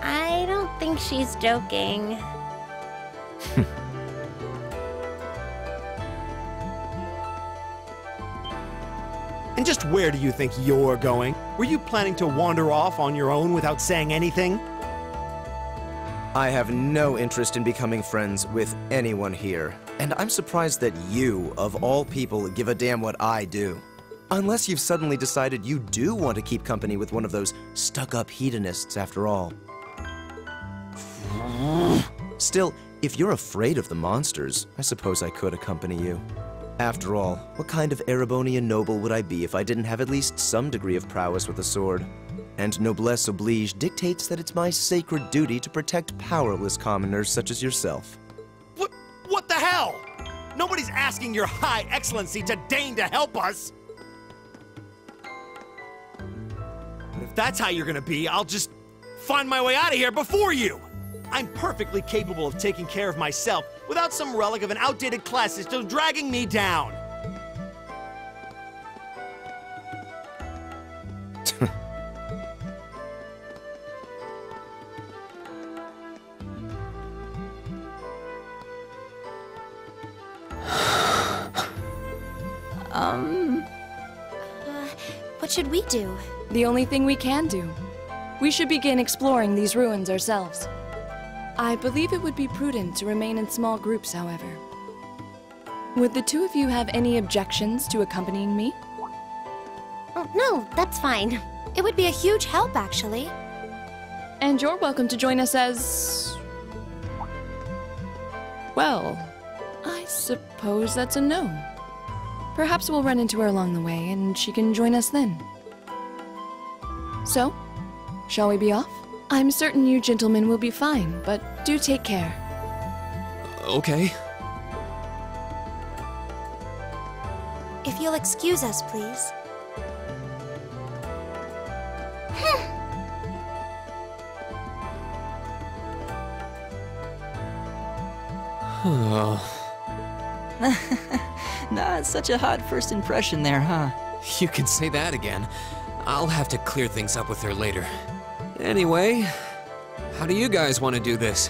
I don't think she's joking. And just where do you think you're going? Were you planning to wander off on your own without saying anything? I have no interest in becoming friends with anyone here, and I'm surprised that you, of all people, give a damn what I do. Unless you've suddenly decided you do want to keep company with one of those stuck-up hedonists after all. Still, if you're afraid of the monsters, I suppose I could accompany you. After all, what kind of Erebonian noble would I be if I didn't have at least some degree of prowess with a sword? And noblesse oblige dictates that it's my sacred duty to protect powerless commoners such as yourself. What the hell? Nobody's asking your high excellency to deign to help us! But if that's how you're gonna be, I'll just find my way out of here before you! I'm perfectly capable of taking care of myself without some relic of an outdated class still dragging me down. What should we do? The only thing we can do. We should begin exploring these ruins ourselves. I believe it would be prudent to remain in small groups, however. Would the two of you have any objections to accompanying me? Oh, no, that's fine. It would be a huge help, actually. And you're welcome to join us as... well, I suppose that's a no. Perhaps we'll run into her along the way, and she can join us then. So, shall we be off? I'm certain you gentlemen will be fine, but do take care. Okay. If you'll excuse us, please. Not such a hot first impression there, huh? You can say that again. I'll have to clear things up with her later. Anyway, how do you guys want to do this?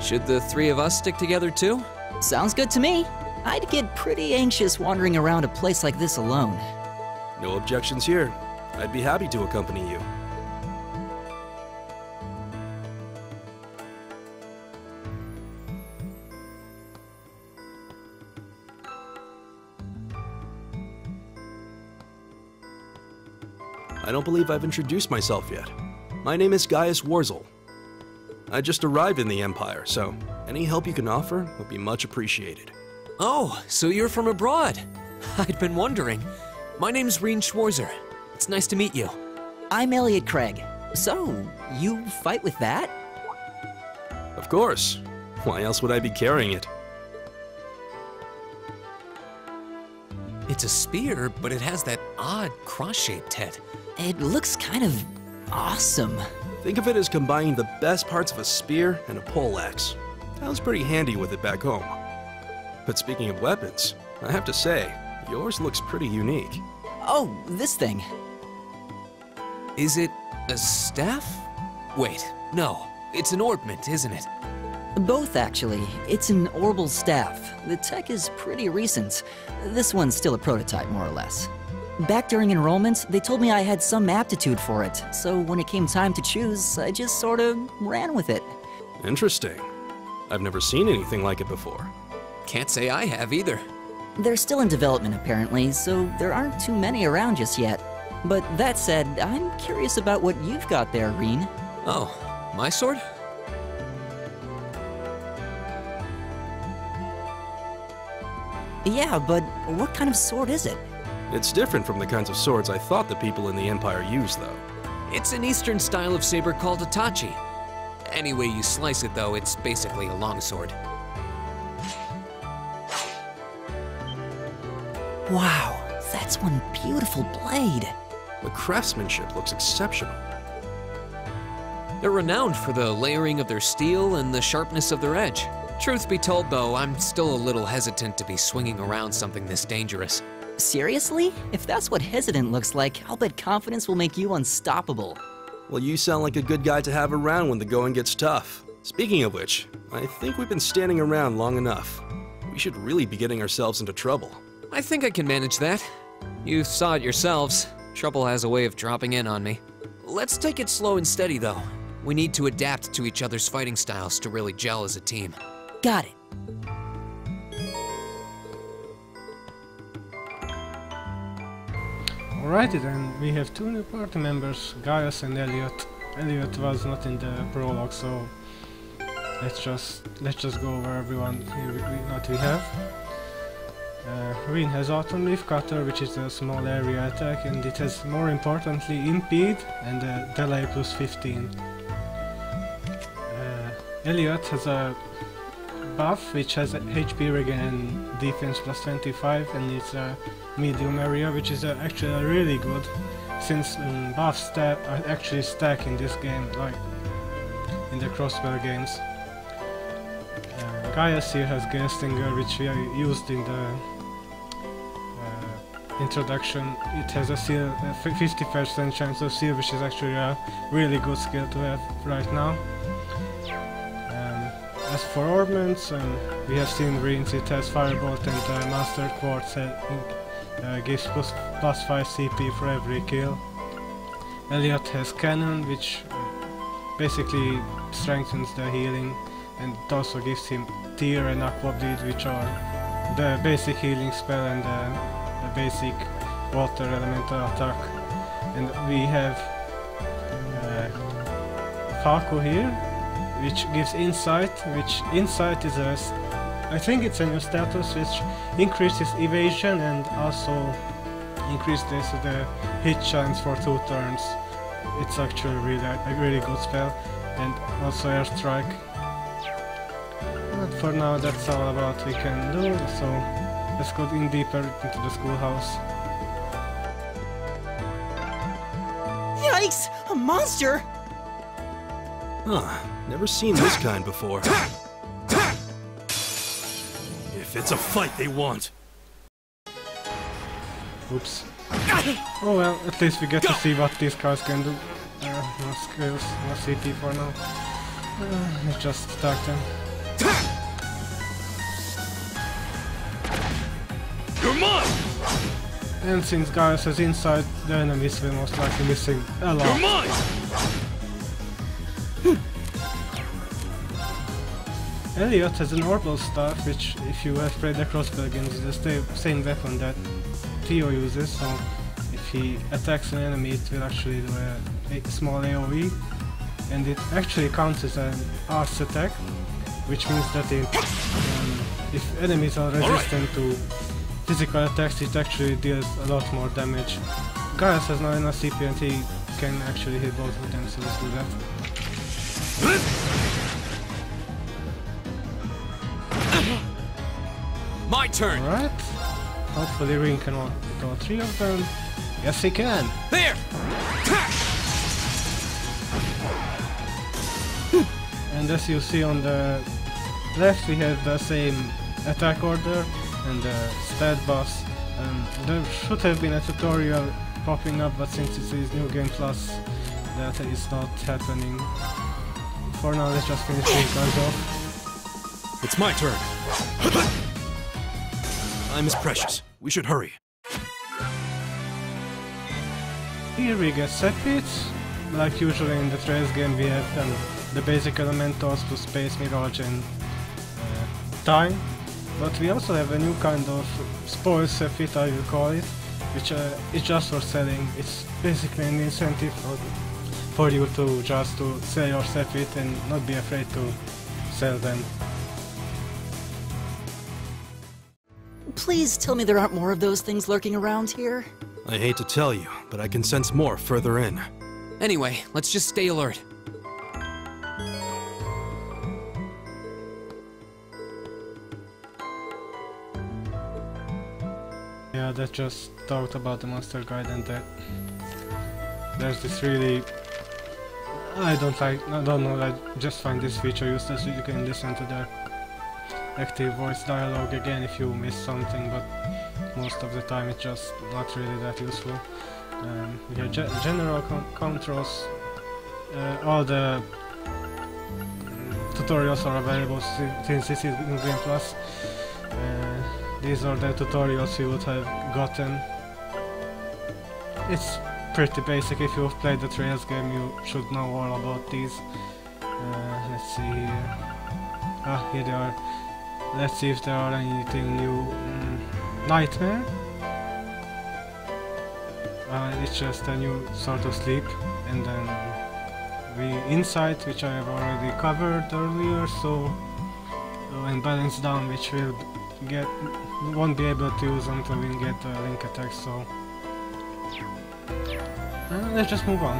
Should the three of us stick together too? Sounds good to me. I'd get pretty anxious wandering around a place like this alone. No objections here. I'd be happy to accompany you. I don't believe I've introduced myself yet. My name is Gaius Warzel. I just arrived in the Empire, so any help you can offer would be much appreciated. Oh, so you're from abroad. I'd been wondering. My name's Reen Schwarzer. It's nice to meet you. I'm Elliot Craig. So, you fight with that? Of course. Why else would I be carrying it? It's a spear, but it has that odd cross-shaped head. It looks kind of awesome. Think of it as combining the best parts of a spear and a poleaxe. I was pretty handy with it back home. But speaking of weapons, I have to say, yours looks pretty unique. Oh, this thing. Is it a staff? Wait, no. It's an orbment, isn't it? Both, actually. It's an orbital staff. The tech is pretty recent. This one's still a prototype, more or less. Back during enrollment, they told me I had some aptitude for it, so when it came time to choose, I just sort of ran with it. Interesting. I've never seen anything like it before. Can't say I have either. They're still in development, apparently, so there aren't too many around just yet. But that said, I'm curious about what you've got there, Reen. Oh, my sword? Yeah, but what kind of sword is it? It's different from the kinds of swords I thought the people in the Empire used, though. It's an Eastern style of saber called a tachi. Any way you slice it, though, it's basically a longsword. Wow, that's one beautiful blade. The craftsmanship looks exceptional. They're renowned for the layering of their steel and the sharpness of their edge. Truth be told, though, I'm still a little hesitant to be swinging around something this dangerous. Seriously? If that's what hesitant looks like, I'll bet confidence will make you unstoppable. Well, you sound like a good guy to have around when the going gets tough. Speaking of which, I think we've been standing around long enough. We should really be getting ourselves into trouble. I think I can manage that. You saw it yourselves. Trouble has a way of dropping in on me. Let's take it slow and steady, though. We need to adapt to each other's fighting styles to really gel as a team. Got it. Alrighty then, we have two new party members, Gaius and Elliot. Elliot was not in the prologue, so let's just go over everyone that we have. Reen has Autumn Leaf Cutter, which is a small area attack, and it has, more importantly, Impede and Delay plus 15. Elliot has a buff which has HP regen and defense plus 25, and it's a medium area, which is actually really good, since buffs actually stack in this game, like in the crossbow games. Gaius here has Gestinger, which we used in the introduction. It has a 50% chance of seal, which is actually a really good skill to have right now. As for ornaments, we have seen Reen's. It has Firebolt and Master Quartz gives plus 5 CP for every kill. Elliot has Cannon, which basically strengthens the healing, and it also gives him Tear and Aqua Bleed, which are the basic healing spell and the basic water elemental attack. And we have Faku here, which gives Insight, which Insight is I think it's a new status which increases evasion and also increases the hit chance for 2 turns. It's actually a really good spell, and also Airstrike. But for now that's all about we can do, so let's go in deeper into the schoolhouse. Yikes! A monster! Huh, never seen this kind before. If it's a fight they want. Oops. Oh well, at least we get to see what these guys can do. No skills, no CP for now. Let's just attack them. You're mine! And since Gaius has Insight, the enemies will most likely missing a lot. You're mine! Elliot has an orbital staff, which, if you have played the crossbow games, is the same weapon that Theo uses, so if he attacks an enemy it will actually do a small AoE, and it actually counts as an arts attack, which means that if enemies are resistant to physical attacks, it actually deals a lot more damage. Gaius has not enough CP and he can actually hit both of them, so let's do that. My turn! Alright. Hopefully Reen can go 3 of them. Yes he can! There! And as you see on the left, we have the same attack order and the stat buffs. There should have been a tutorial popping up, but since it is New Game Plus, that is not happening. For now, let's just finish these guys off. It's my turn. Time is precious. We should hurry. Here we get set beats. Like usually in the Trails game, we have the basic elementals plus space, mirage and time. But we also have a new kind of spoil set fit, I will call it, which is just for selling. It's basically an incentive for you to just to sell your set fit and not be afraid to sell them. Please tell me there aren't more of those things lurking around here. I hate to tell you, but I can sense more further in. Anyway, let's just stay alert. Yeah, that just talked about the Monster Guide, and that there's this really... I don't know, I just find this feature useless. You can listen to the active voice dialogue again if you miss something, but most of the time it's just not really that useful. We have general controls. All the tutorials are available since this is New Game Plus. These are the tutorials you would have gotten. It's pretty basic. If you've played the Trails game, you should know all about these. Let's see here. Ah, here they are. Let's see if there are anything new. Nightmare. It's just a new sort of sleep, and then Insight, which I have already covered earlier, so and Balance Down, which won't be able to use until we get link attack. So let's just move on.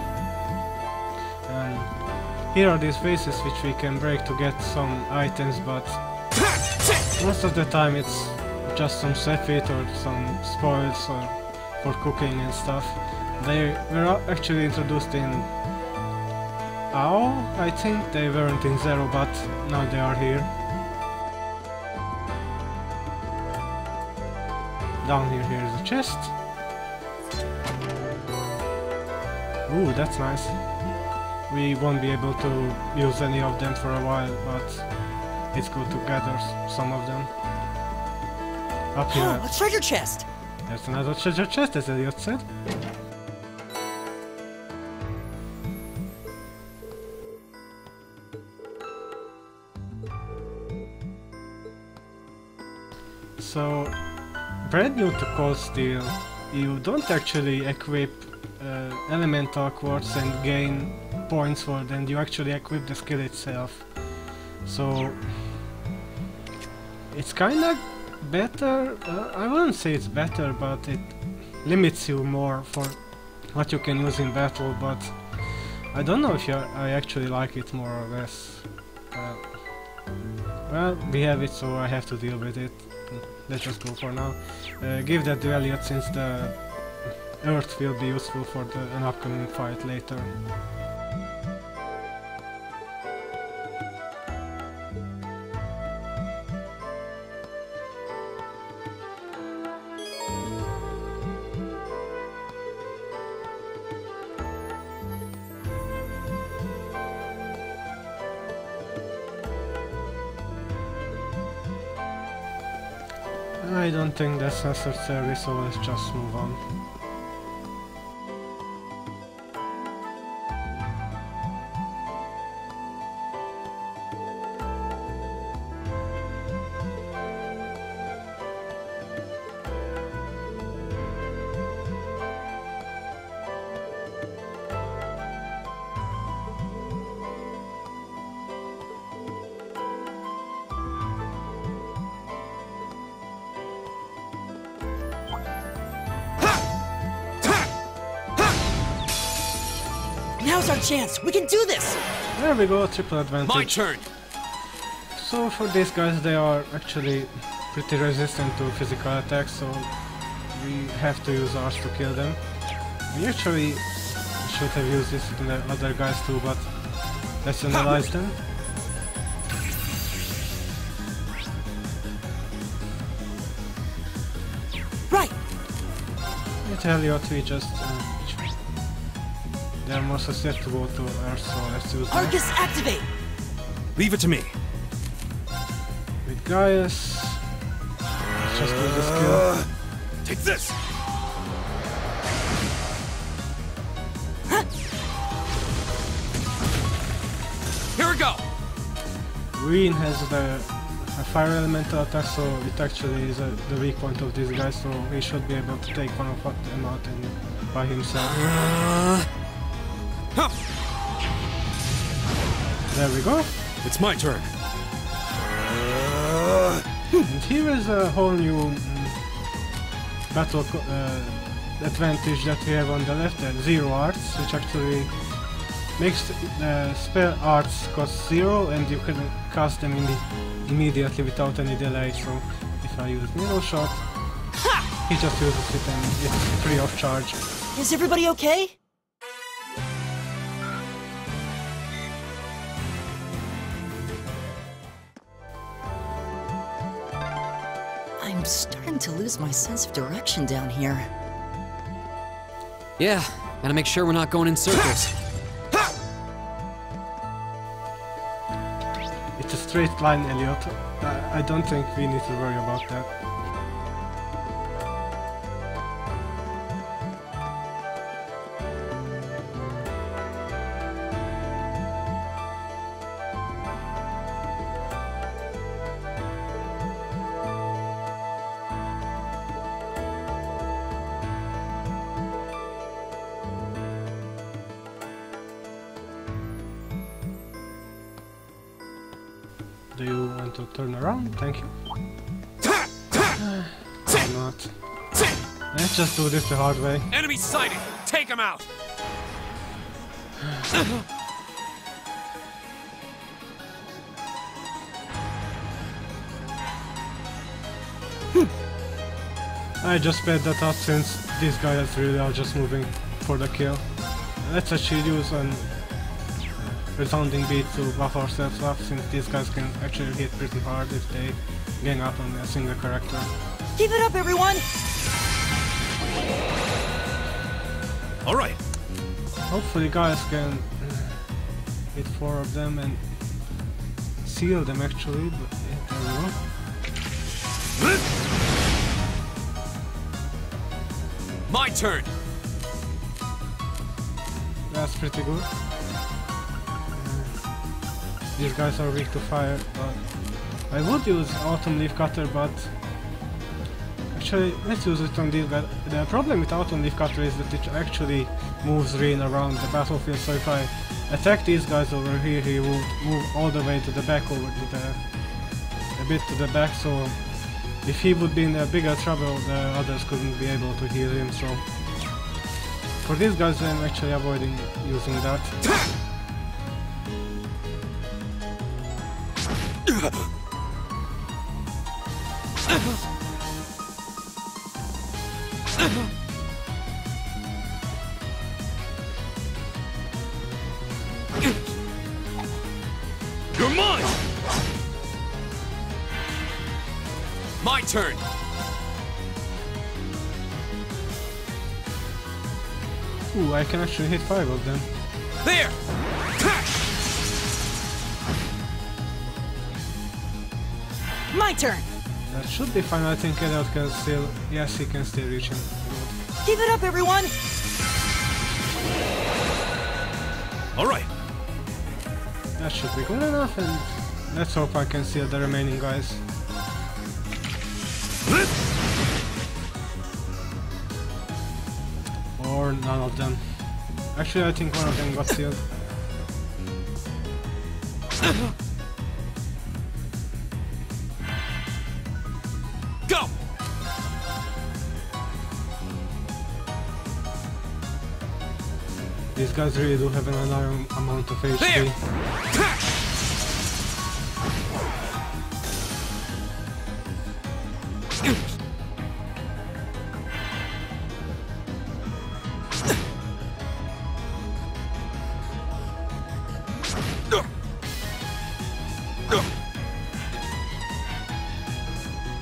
Here are these vases which we can break to get some items, but most of the time it's just some Cephit or some spoils or for cooking and stuff. They were actually introduced in AO, I think. They weren't in Zero, but now they are here. Down here, here's a chest. Ooh, that's nice. We won't be able to use any of them for a while, but it's good to gather some of them. Up here. Oh, a treasure chest! There's another treasure chest, as Elliot said. So, brand new to Cold Steel, you don't actually equip elemental quartz and gain points for them, you actually equip the skill itself. So, it's kinda better. I wouldn't say it's better, but it limits you more for what you can use in battle, but I don't know if I actually like it more or less. Well, we have it, so I have to deal with it. Let's just go for now. Give that to Elliot, since the Earth will be useful for an upcoming fight later. I don't think that's necessary, so let's just move on. Now's our chance! We can do this! There we go, triple advantage. My turn! So for these guys, they are actually pretty resistant to physical attacks, so we have to use ours to kill them. We actually should have used this to the other guys too, but Let's analyze them. Right. With Elliot, we just they're more susceptible to Earth, so let's use them. Arcus, activate. Leave it to me. With Gaius, let's just do the skill. Take this. Here we go. Green has a fire elemental attack, so it actually is the weak point of this guy, so he should be able to take one of them out by himself. There we go. It's my turn. And here is a whole new battle advantage that we have on the left, 0 arts, which actually makes spell arts cost 0 and you can cast them immediately without any delay. So if I use Needle Shot, he just uses it and it's free of charge. Is everybody okay? I'm starting to lose my sense of direction down here. Yeah, gotta make sure we're not going in circles. It's a straight line, Elliot. I don't think we need to worry about that. Do you want to turn around? Thank you. Why not? Let's just do this the hard way. Enemy sighted! Take him out! I just sped that up since these guys really are just moving for the kill. Let's actually use an resounding beat to buff ourselves up, since these guys can actually hit pretty hard if they gang up on a single character. Keep it up, everyone! Alright. Hopefully guys can hit 4 of them and seal them actually, but yeah, there we go. My turn! That's pretty good. These guys are weak to fire, but I would use Autumn Leaf Cutter, but actually let's use it on these guys. The problem with Autumn Leaf Cutter is that it actually moves Rain around the battlefield, so if I attack these guys over here, he would move all the way to the back, over to the, a bit to the back, so if he would be in a bigger trouble, the others couldn't be able to heal him, so for these guys I'm actually avoiding using that. You're mine! My turn! Ooh, I can actually hit 5 of them. There! My turn! That should be fine. I think Elliot can still... Yes, he can still reach him. Keep it up, everyone! Alright. That should be good enough, and let's hope I can seal the remaining guys. Or none of them. Actually, I think one of them got sealed. Go! These guys really do have an unknown amount of HP. There!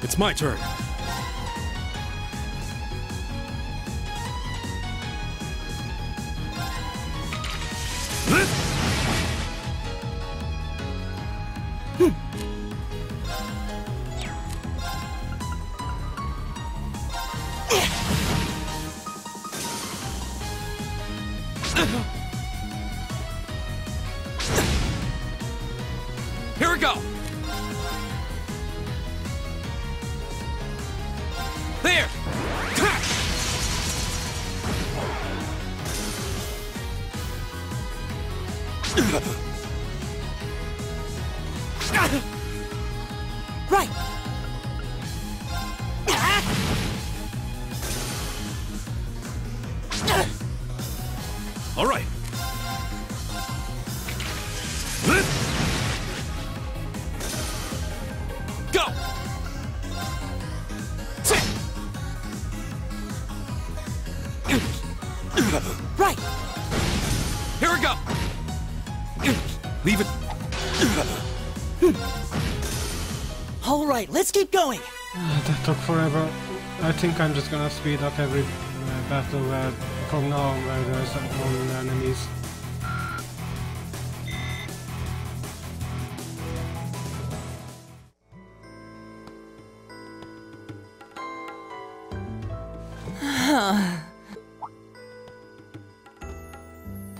It's my turn. Here we go! There! Right! All right. Go! Right! Here we go! Leave it. All right, let's keep going. That took forever. I think I'm just gonna speed up every battle from now on where there's only enemies.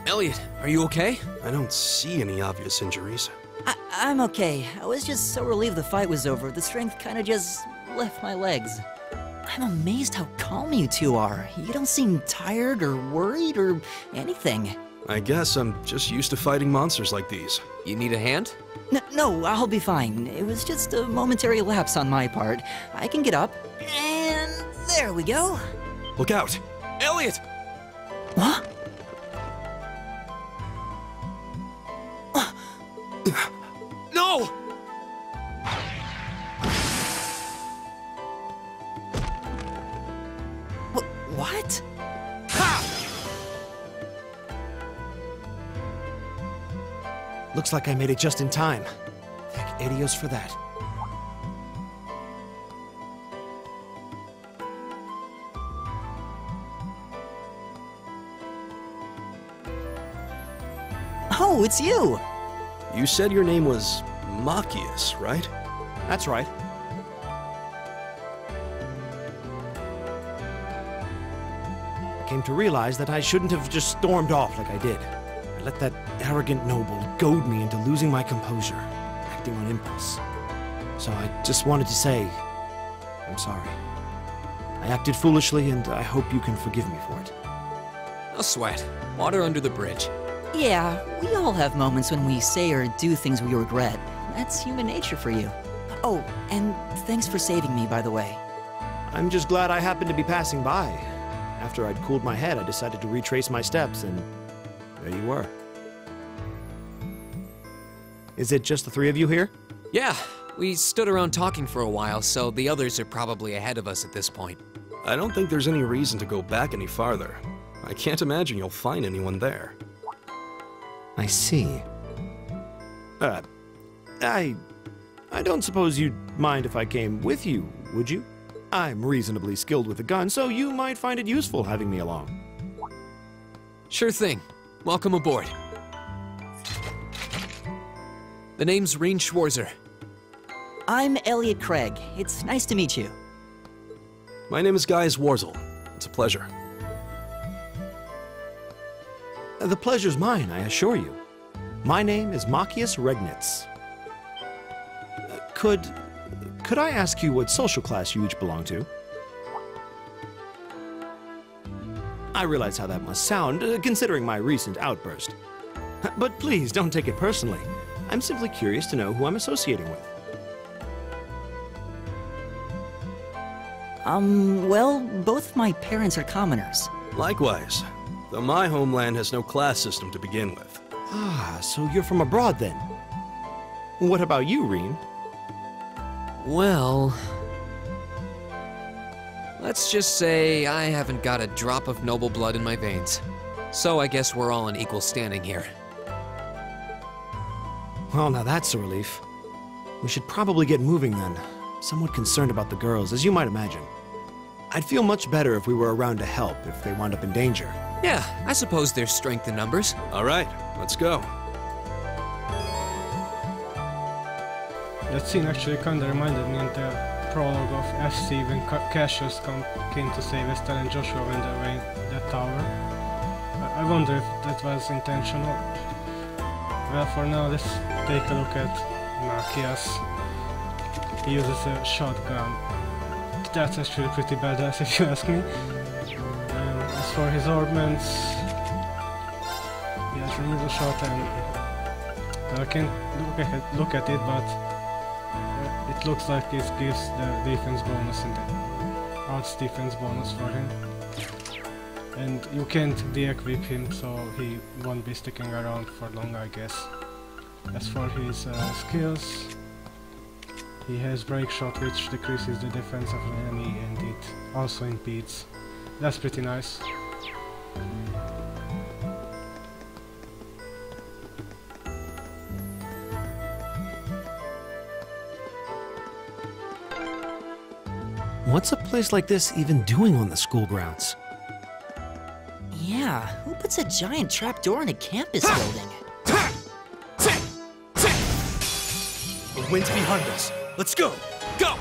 Elliot, are you okay? I don't see any obvious injuries. I'm okay. I was just so relieved the fight was over. The strength kind of just left my legs. I'm amazed how calm you two are. You don't seem tired or worried or anything. I guess I'm just used to fighting monsters like these. You need a hand? No, I'll be fine. It was just a momentary lapse on my part. I can get up. And there we go. Look out! Elliot! What? No! What? Looks like I made it just in time. Thank Adios for that. Oh, it's you! You said your name was Machias, right? That's right. I came to realize that I shouldn't have just stormed off like I did. I let that arrogant noble goad me into losing my composure, acting on impulse. So I just wanted to say, I'm sorry. I acted foolishly, and I hope you can forgive me for it. No sweat. Water under the bridge. Yeah, we all have moments when we say or do things we regret. That's human nature for you. Oh, and thanks for saving me, by the way. I'm just glad I happened to be passing by. After I'd cooled my head, I decided to retrace my steps, and there you were. Is it just the three of you here? Yeah, we stood around talking for a while, so the others are probably ahead of us at this point. I don't think there's any reason to go back any farther. I can't imagine you'll find anyone there. I see. I don't suppose you'd mind if I came with you, would you? I'm reasonably skilled with a gun, so you might find it useful having me along. Sure thing. Welcome aboard. The name's Reen Schwarzer. I'm Elliot Craig. It's nice to meet you. My name is Gaius Warzel. It's a pleasure. The pleasure's mine, I assure you. My name is Machias Regnitz. Could I ask you what social class you each belong to? I realize how that must sound, considering my recent outburst. But please, don't take it personally. I'm simply curious to know who I'm associating with. Well, both my parents are commoners. Likewise, though my homeland has no class system to begin with. Ah, so you're from abroad then? What about you, Reen? Well... let's just say I haven't got a drop of noble blood in my veins. So I guess we're all in equal standing here. Well, now that's a relief. We should probably get moving then. somewhat concerned about the girls, as you might imagine. I'd feel much better if we were around to help if they wound up in danger. Yeah, I suppose there's strength in numbers. All right, let's go. That scene actually kinda reminded me of the prologue of FC when Cassius came to save Estelle and Joshua when they were in that tower. I wonder if that was intentional. Well, for now, let's take a look at Marcius. He uses a shotgun. That's actually pretty badass if you ask me. As for his ornaments, he has removed the shot and I can't look at it, but it looks like it gives the defense bonus and the arts defense bonus for him. And you can't de-equip him, so he won't be sticking around for long, I guess. As for his skills, he has break shot, which decreases the defense of an enemy, and it also impedes. That's pretty nice. What's a place like this even doing on the school grounds? Yeah, who puts a giant trapdoor in a campus building? The wind's behind us. Let's go! Go!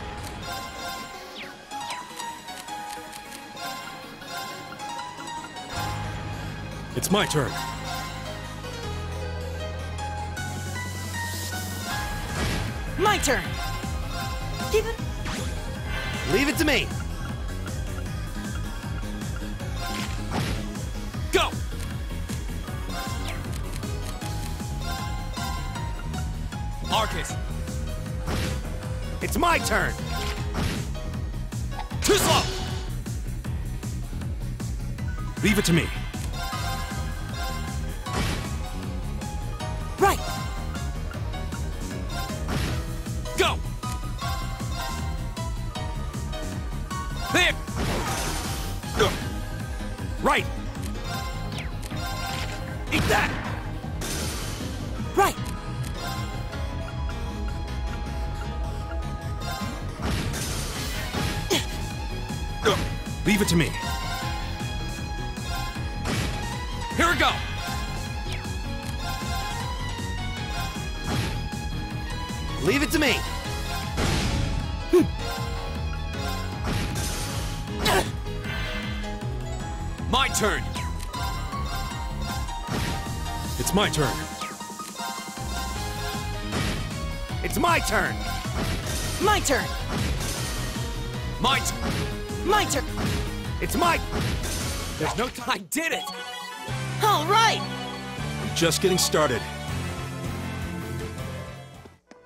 It's my turn. My turn! Leave it to me! Go! Arcus! It's my turn! Too slow! Leave it to me. Right! Go! There! Right! Eat that! Right! Leave it to me. Here we go! Leave it to me! My turn! It's my turn. It's my turn! My turn! My turn! My turn! It's my... There's no time. I did it! All right! Just getting started.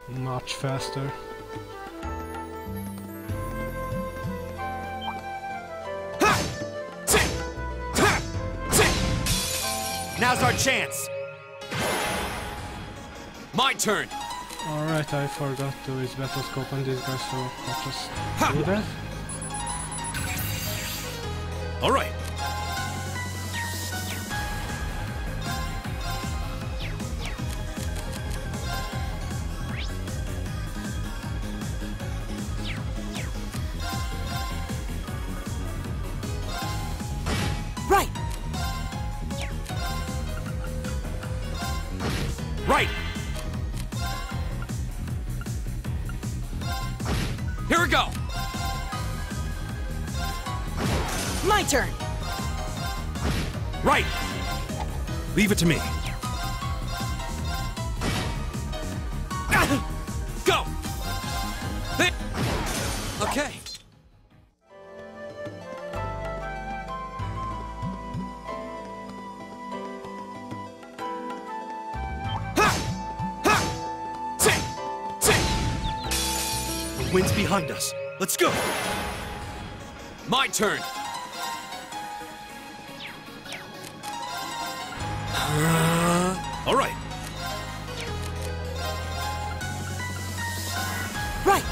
Much faster. Now's our chance! My turn! Alright, I forgot to use battle scope on this guy, so I'll just do that. All right. Right! Right! Here we go! My turn! Right! Leave it to me. Go! Okay. The wind's behind us. Let's go! My turn! All right. Right!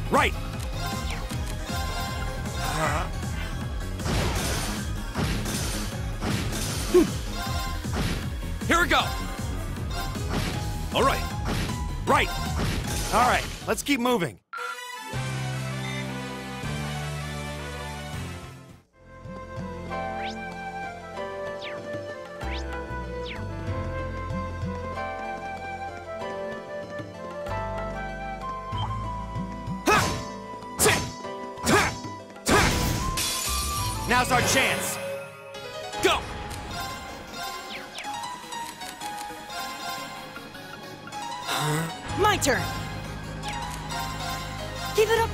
Right! Here we go! All right. Right! All right, let's keep moving. Now's our chance! Go! My turn! Keep it up!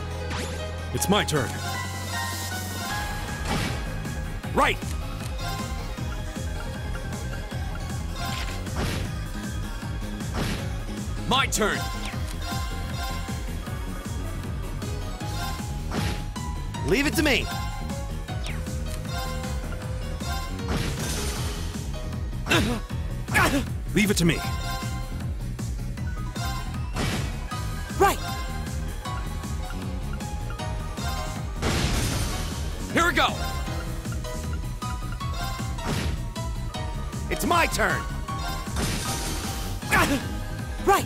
It's my turn. Right! My turn! Leave it to me! Leave it to me. Right! Here we go! It's my turn! Right!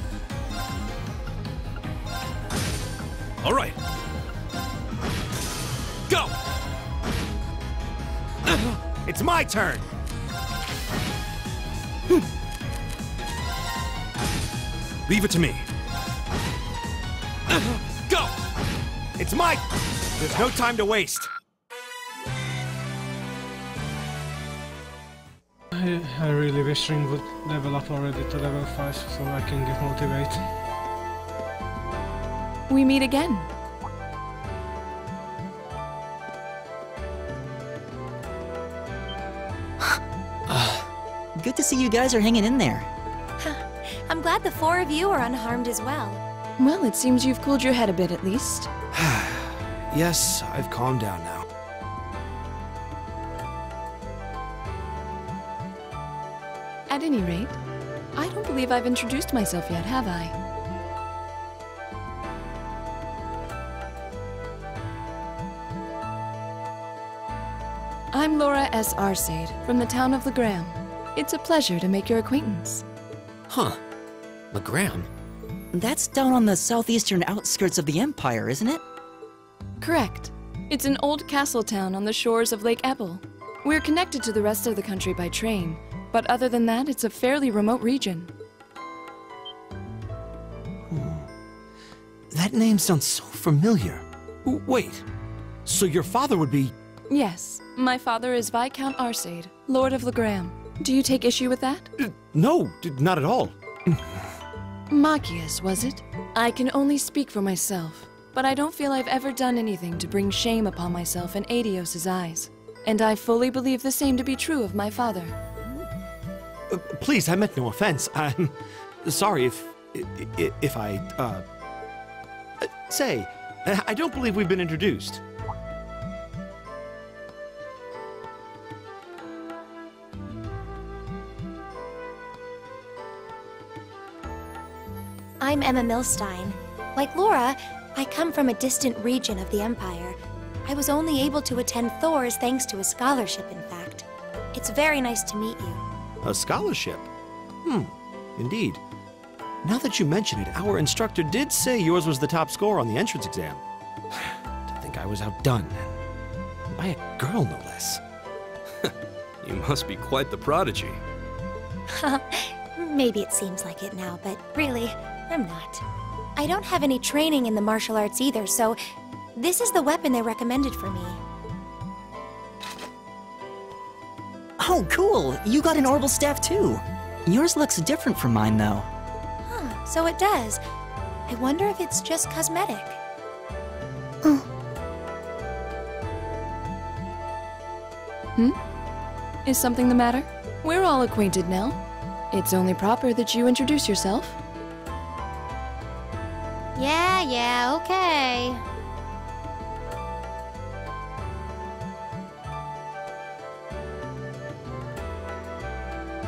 All right. Go! It's my turn! Leave it to me. Go! It's my... There's no time to waste. I really wish Ring would level up already to level 5 so I can get motivated. We meet again. Good to see you guys are hanging in there. I'm glad the 4 of you are unharmed as well. Well, it seems you've cooled your head a bit at least. Yes, I've calmed down now. At any rate, I don't believe I've introduced myself yet, have I? I'm Laura S. Arcade, from the town of Legram. It's a pleasure to make your acquaintance. Huh. Legram? That's down on the southeastern outskirts of the Empire, isn't it? Correct. It's an old castle town on the shores of Lake Ebble. We're connected to the rest of the country by train, but other than that, it's a fairly remote region. That name sounds so familiar. Wait, so your father would be... Yes, my father is Viscount Arcade, Lord of Legram. Do you take issue with that? No, not at all. Machias, was it? I can only speak for myself, but I don't feel I've ever done anything to bring shame upon myself in Adios' eyes. And I fully believe the same to be true of my father. Please, I meant no offense. I'm sorry if I, say, I don't believe we've been introduced. I'm Emma Milstein. Like Laura, I come from a distant region of the Empire. I was only able to attend Thor's thanks to a scholarship, in fact. It's very nice to meet you. A scholarship? Indeed. Now that you mention it, our instructor did say yours was the top score on the entrance exam. To think I was outdone. By a girl, no less. You must be quite the prodigy. Maybe it seems like it now, but really, I'm not. I don't have any training in the martial arts either, so this is the weapon they recommended for me. Oh, cool! You got an orbital staff too. Yours looks different from mine, though. Huh, so it does. I wonder if it's just cosmetic. Is something the matter? We're all acquainted now. It's only proper that you introduce yourself. Yeah, okay.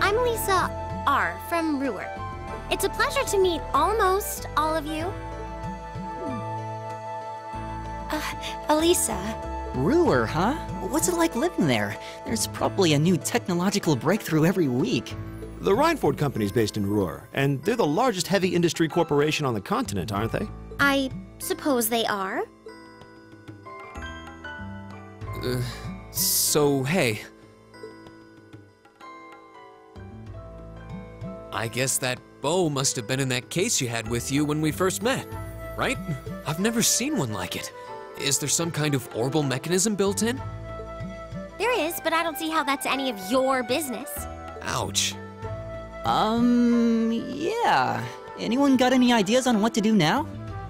I'm Lisa R. from Ruhr. It's a pleasure to meet almost all of you. Elisa. Ruhr, huh? What's it like living there? There's probably a new technological breakthrough every week. The Reinford Company's based in Ruhr, and they're the largest heavy industry corporation on the continent, aren't they? I suppose they are. So, hey. I guess that bow must have been in that case you had with you when we first met, right? I've never seen one like it. Is there some kind of orbital mechanism built in? There is, but I don't see how that's any of your business. Ouch. Yeah. Anyone got any ideas on what to do now?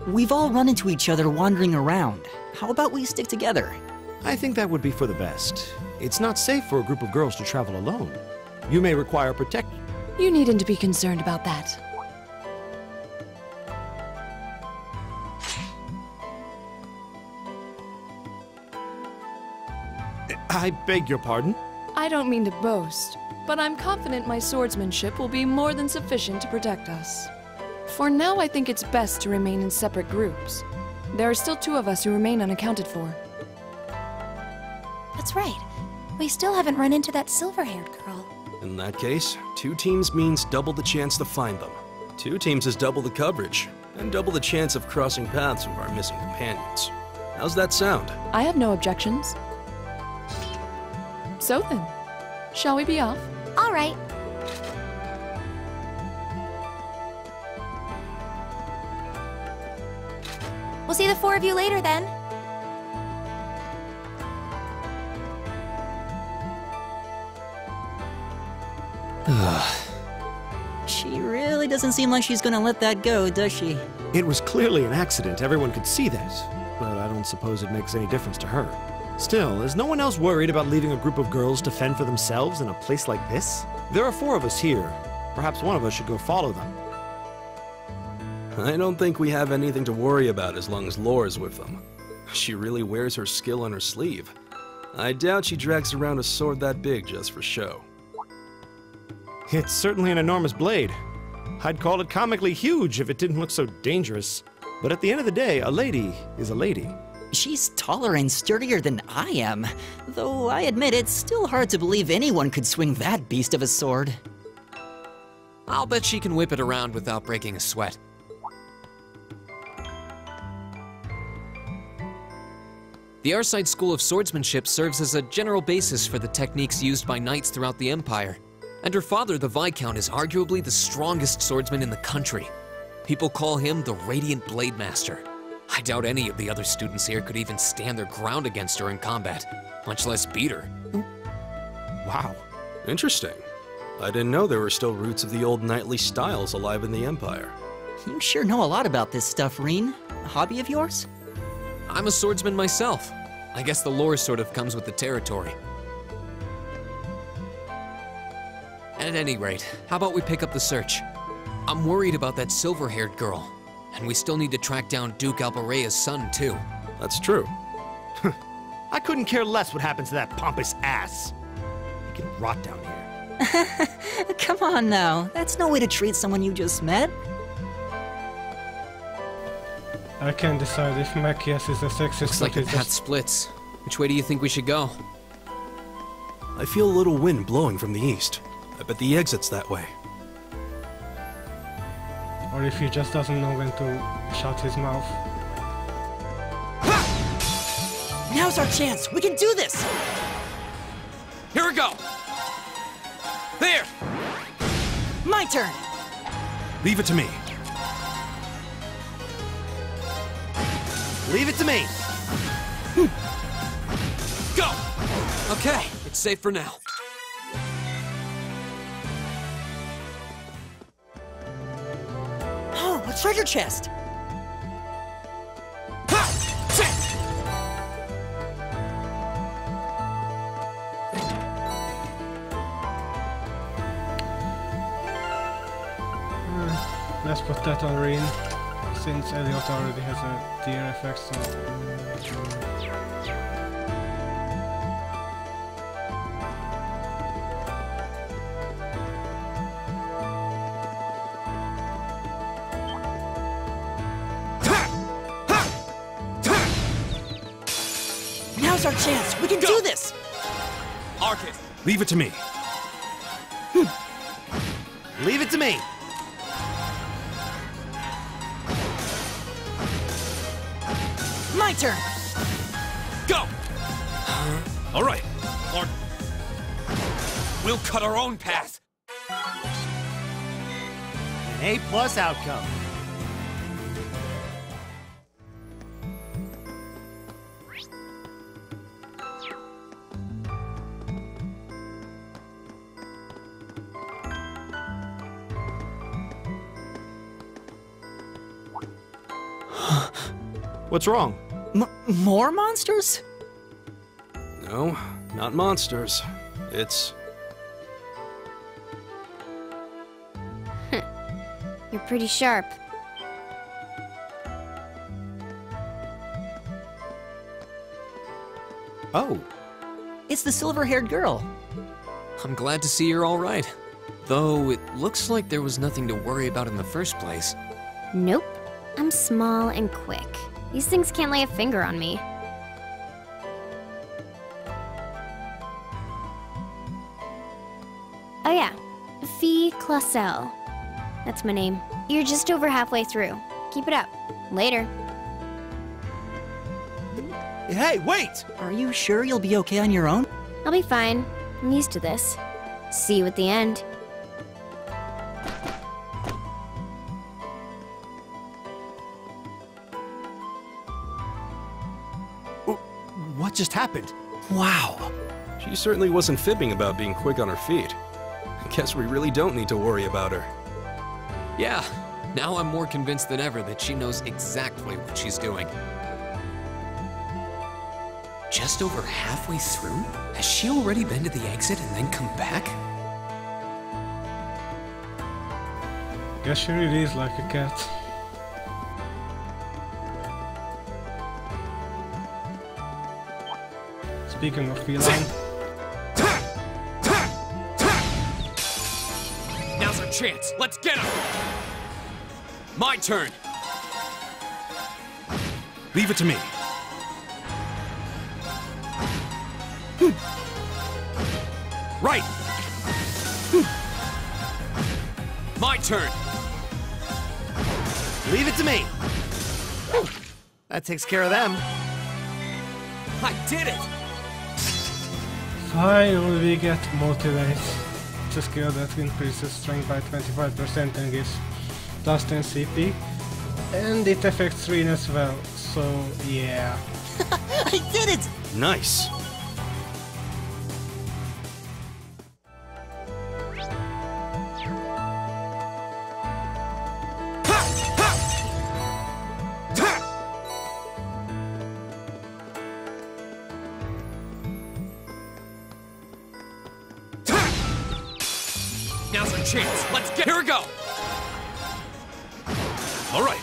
We've all run into each other wandering around. How about we stick together? I think that would be for the best. It's not safe for a group of girls to travel alone. You may require protection. You needn't to be concerned about that. I beg your pardon? I don't mean to boast, but I'm confident my swordsmanship will be more than sufficient to protect us. For now, I think it's best to remain in separate groups. There are still 2 of us who remain unaccounted for. That's right. We still haven't run into that silver-haired girl. In that case, 2 teams means double the chance to find them. 2 teams is double the coverage, and double the chance of crossing paths with our missing companions. How's that sound? I have no objections. So then, shall we be off? All right. We'll see the 4 of you later then. She really doesn't seem like she's gonna let that go, does she? It was clearly an accident, everyone could see that. But I don't suppose it makes any difference to her. Still, is no one else worried about leaving a group of girls to fend for themselves in a place like this? There are 4 of us here. Perhaps one of us should go follow them. I don't think we have anything to worry about as long as Lore's with them. She really wears her skill on her sleeve. I doubt she drags around a sword that big just for show. It's certainly an enormous blade. I'd call it comically huge if it didn't look so dangerous. But at the end of the day, a lady is a lady. She's taller and sturdier than I am, though I admit it's still hard to believe anyone could swing that beast of a sword. I'll bet she can whip it around without breaking a sweat. The Arside School of Swordsmanship serves as a general basis for the techniques used by knights throughout the Empire. And her father, the Viscount, is arguably the strongest swordsman in the country. People call him the Radiant Blade Master. I doubt any of the other students here could even stand their ground against her in combat, much less beat her. Wow, interesting. I didn't know there were still roots of the old knightly styles alive in the Empire. You sure know a lot about this stuff, Reen. A hobby of yours? I'm a swordsman myself. I guess the lore sort of comes with the territory. At any rate, how about we pick up the search? I'm worried about that silver-haired girl, and we still need to track down Duke Albarea's son, too. That's true. I couldn't care less what happens to that pompous ass. He can rot down here. Come on now, that's no way to treat someone you just met. I can't decide if Machias is a sexist. Looks like the path splits. Which way do you think we should go? I feel a little wind blowing from the east. I bet the exit's that way. Or if he just doesn't know when to shut his mouth. Now's our chance! We can do this! Here we go! There! My turn! Leave it to me. Leave it to me! Go! Okay, it's safe for now. Oh, a treasure chest! Let's put that on Reen, since Elliot already has a deer effect, so... Now's our chance! We can do this! Arc it! Leave it to me. Leave it to me! My turn! Go! All right. Or... we'll cut our own path. An A+ outcome. What's wrong? More monsters? No, not monsters. It's... You're pretty sharp. Oh. It's the silver-haired girl. I'm glad to see you're all right. Though it looks like there was nothing to worry about in the first place. Nope. I'm small and quick. These things can't lay a finger on me. Oh yeah, Fee Clausel. That's my name. You're just over halfway through. Keep it up. Later. Hey, wait! Are you sure you'll be okay on your own? I'll be fine. I'm used to this. See you at the end. What just happened? Wow. She certainly wasn't fibbing about being quick on her feet. Guess we really don't need to worry about her. Yeah, now I'm more convinced than ever that she knows exactly what she's doing. Just over halfway through? Has she already been to the exit and then come back? Guess she really is like a cat. Speaking of feline... Now's our chance. Let's get him. My turn. Leave it to me. Right. My turn. Leave it to me. That takes care of them. I did it. Finally we get Motivate. It's a skill that increases strength by 25% and gives plus 10 CP. And it affects Rin as well, so yeah. I did it! Nice. Now's our chance. Let's get... Here we go. All right.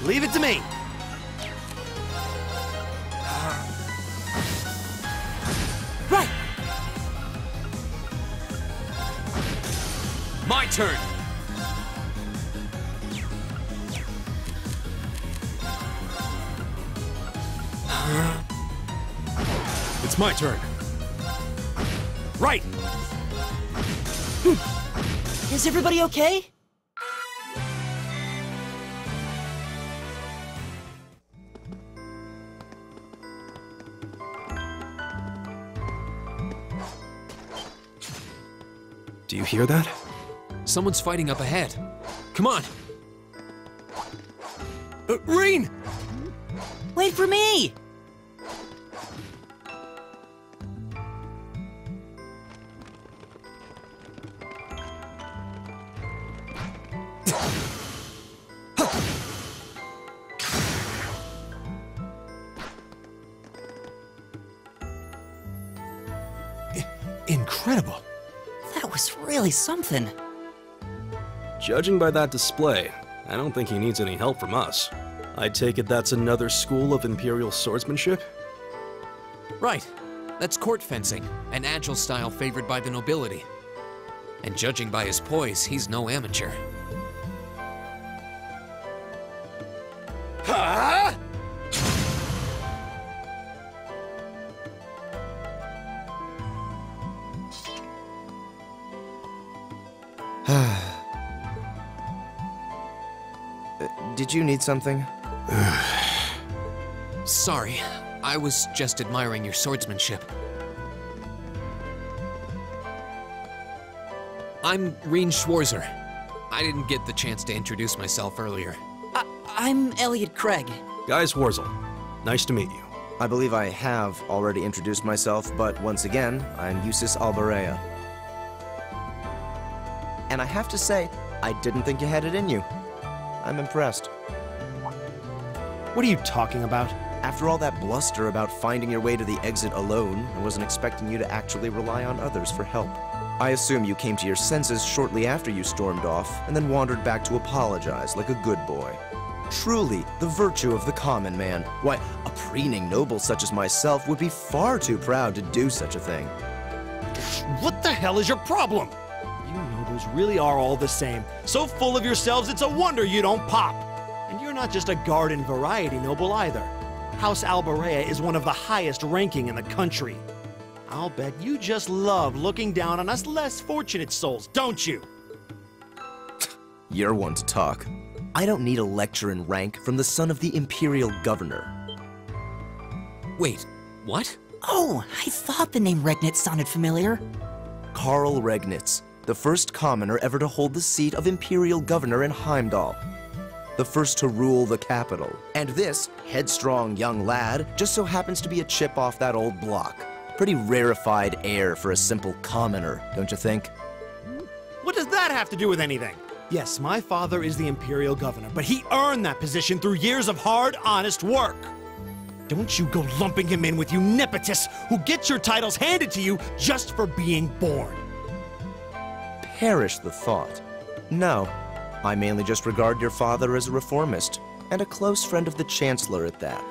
Leave it to me. Right. My turn. It's my turn. Right. Is everybody okay? Do you hear that? Someone's fighting up ahead. Come on. Rin! Wait for me! Incredible. That was really something. Judging by that display, I don't think he needs any help from us. I take it that's another school of Imperial swordsmanship? Right. That's court fencing, an agile style favored by the nobility. And judging by his poise, he's no amateur. Huh? Did you need something? Sorry, I was just admiring your swordsmanship. I'm Rin Schwarzer. I didn't get the chance to introduce myself earlier. I'm Elliot Craig. Guy Wurzel. Nice to meet you. I believe I have already introduced myself, but once again, I'm Eustace Albarea. And I have to say, I didn't think you had it in you. I'm impressed. What are you talking about? After all that bluster about finding your way to the exit alone, I wasn't expecting you to actually rely on others for help. I assume you came to your senses shortly after you stormed off, and then wandered back to apologize like a good boy. Truly, the virtue of the common man. Why, a preening noble such as myself would be far too proud to do such a thing. What the hell is your problem? You nobles really are all the same. So full of yourselves, it's a wonder you don't pop. And you're not just a garden variety noble either. House Albarea is one of the highest ranking in the country. I'll bet you just love looking down on us less fortunate souls, don't you? You're one to talk. I don't need a lecture in rank from the son of the Imperial Governor. Wait, what? Oh, I thought the name Regnitz sounded familiar. Karl Regnitz, the first commoner ever to hold the seat of Imperial Governor in Heimdall. The first to rule the capital. And this headstrong young lad just so happens to be a chip off that old block. Pretty rarefied air for a simple commoner, don't you think? What does that have to do with anything? Yes, my father is the Imperial Governor, but he earned that position through years of hard, honest work. Don't you go lumping him in with you nepotists who get your titles handed to you just for being born. Perish the thought. No, I mainly just regard your father as a reformist, and a close friend of the Chancellor at that.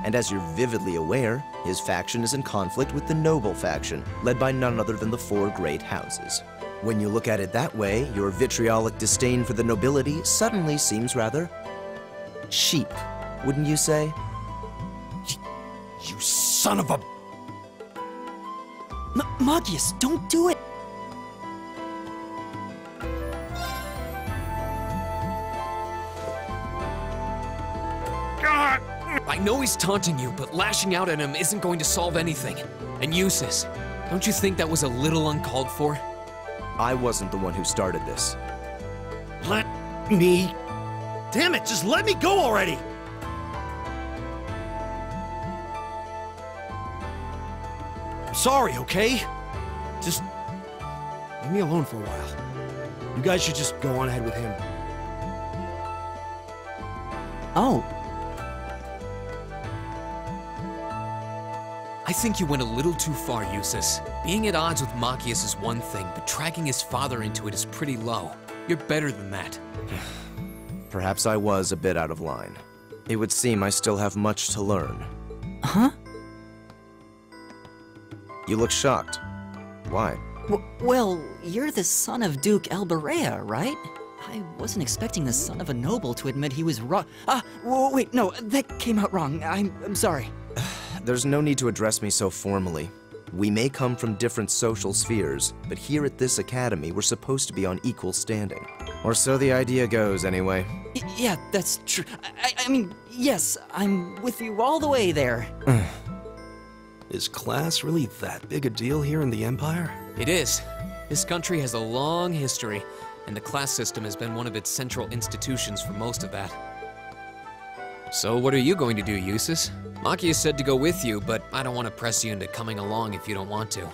And as you're vividly aware, his faction is in conflict with the noble faction, led by none other than the four great houses. When you look at it that way, your vitriolic disdain for the nobility suddenly seems rather cheap, wouldn't you say? You son of a... Magius, don't do it! I know he's taunting you, but lashing out at him isn't going to solve anything. And Eustace, don't you think that was a little uncalled for? I wasn't the one who started this. Let me... Damn it, just let me go already! I'm sorry, okay? Just... leave me alone for a while. You guys should just go on ahead with him. Oh. I think you went a little too far, Eustace. Being at odds with Machias is one thing, but dragging his father into it is pretty low. You're better than that. Perhaps I was a bit out of line. It would seem I still have much to learn. Huh? You look shocked. Why? Well, you're the son of Duke Albarea, right? I wasn't expecting the son of a noble to admit he was wrong. Wait, no, that came out wrong. I'm sorry. There's no need to address me so formally. We may come from different social spheres, but here at this academy, we're supposed to be on equal standing. Or so the idea goes, anyway. Yeah, that's true. I mean, yes, I'm with you all the way there. Is class really that big a deal here in the Empire? It is. This country has a long history, and the class system has been one of its central institutions for most of that. So what are you going to do, Eustace? Machias said to go with you, but I don't want to press you into coming along if you don't want to.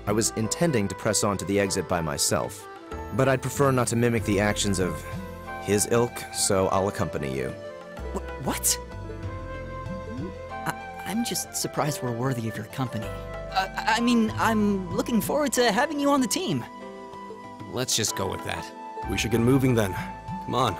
I was intending to press on to the exit by myself, but I'd prefer not to mimic the actions of his ilk, so I'll accompany you. What? I'm just surprised we're worthy of your company. I mean, I'm looking forward to having you on the team. Let's just go with that. We should get moving then. Come on.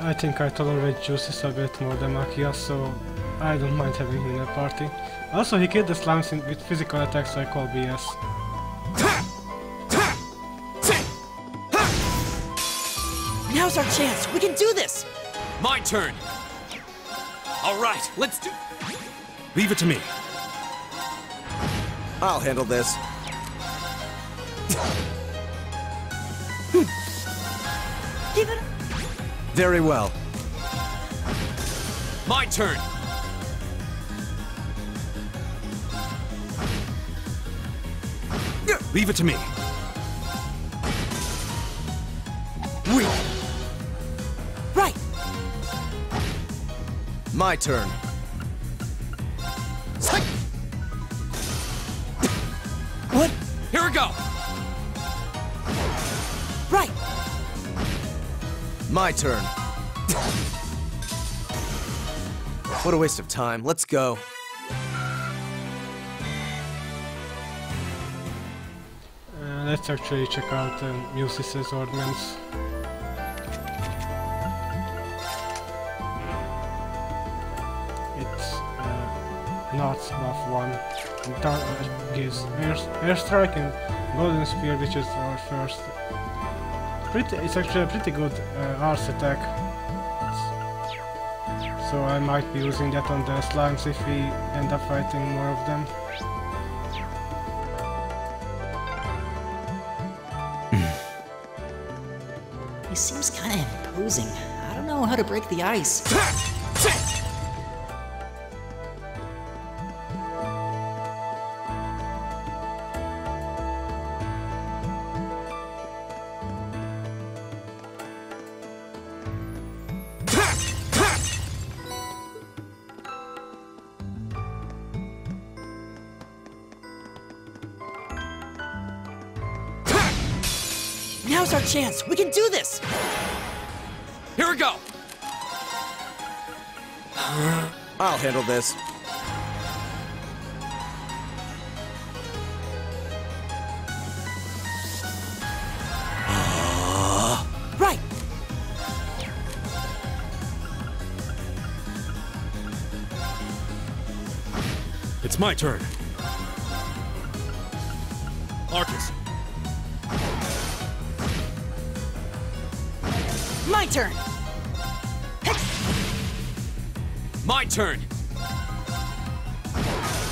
I think I tolerate Justice a bit more than Machias, so I don't mind having him in a party. Also, he killed the slimes with physical attacks, so I call BS. Now's our chance! We can do this! My turn! Alright, let's do... Leave it to me. I'll handle this. Give it... Very well. My turn! Leave it to me. Wait. Right. My turn. Psych! we go! Right! My turn. What a waste of time. Let's go. Let's actually check out Musis' ordnance. It's not buff 1. It gives airstrike and golden spear, which is our first. It's actually a pretty good arse attack. So I might be using that on the slimes if we end up fighting more of them. He seems kind of imposing. I don't know how to break the ice. Now's our chance. We can do this. Here we go. I'll handle this. Right. It's my turn. Arcus. My turn! My turn!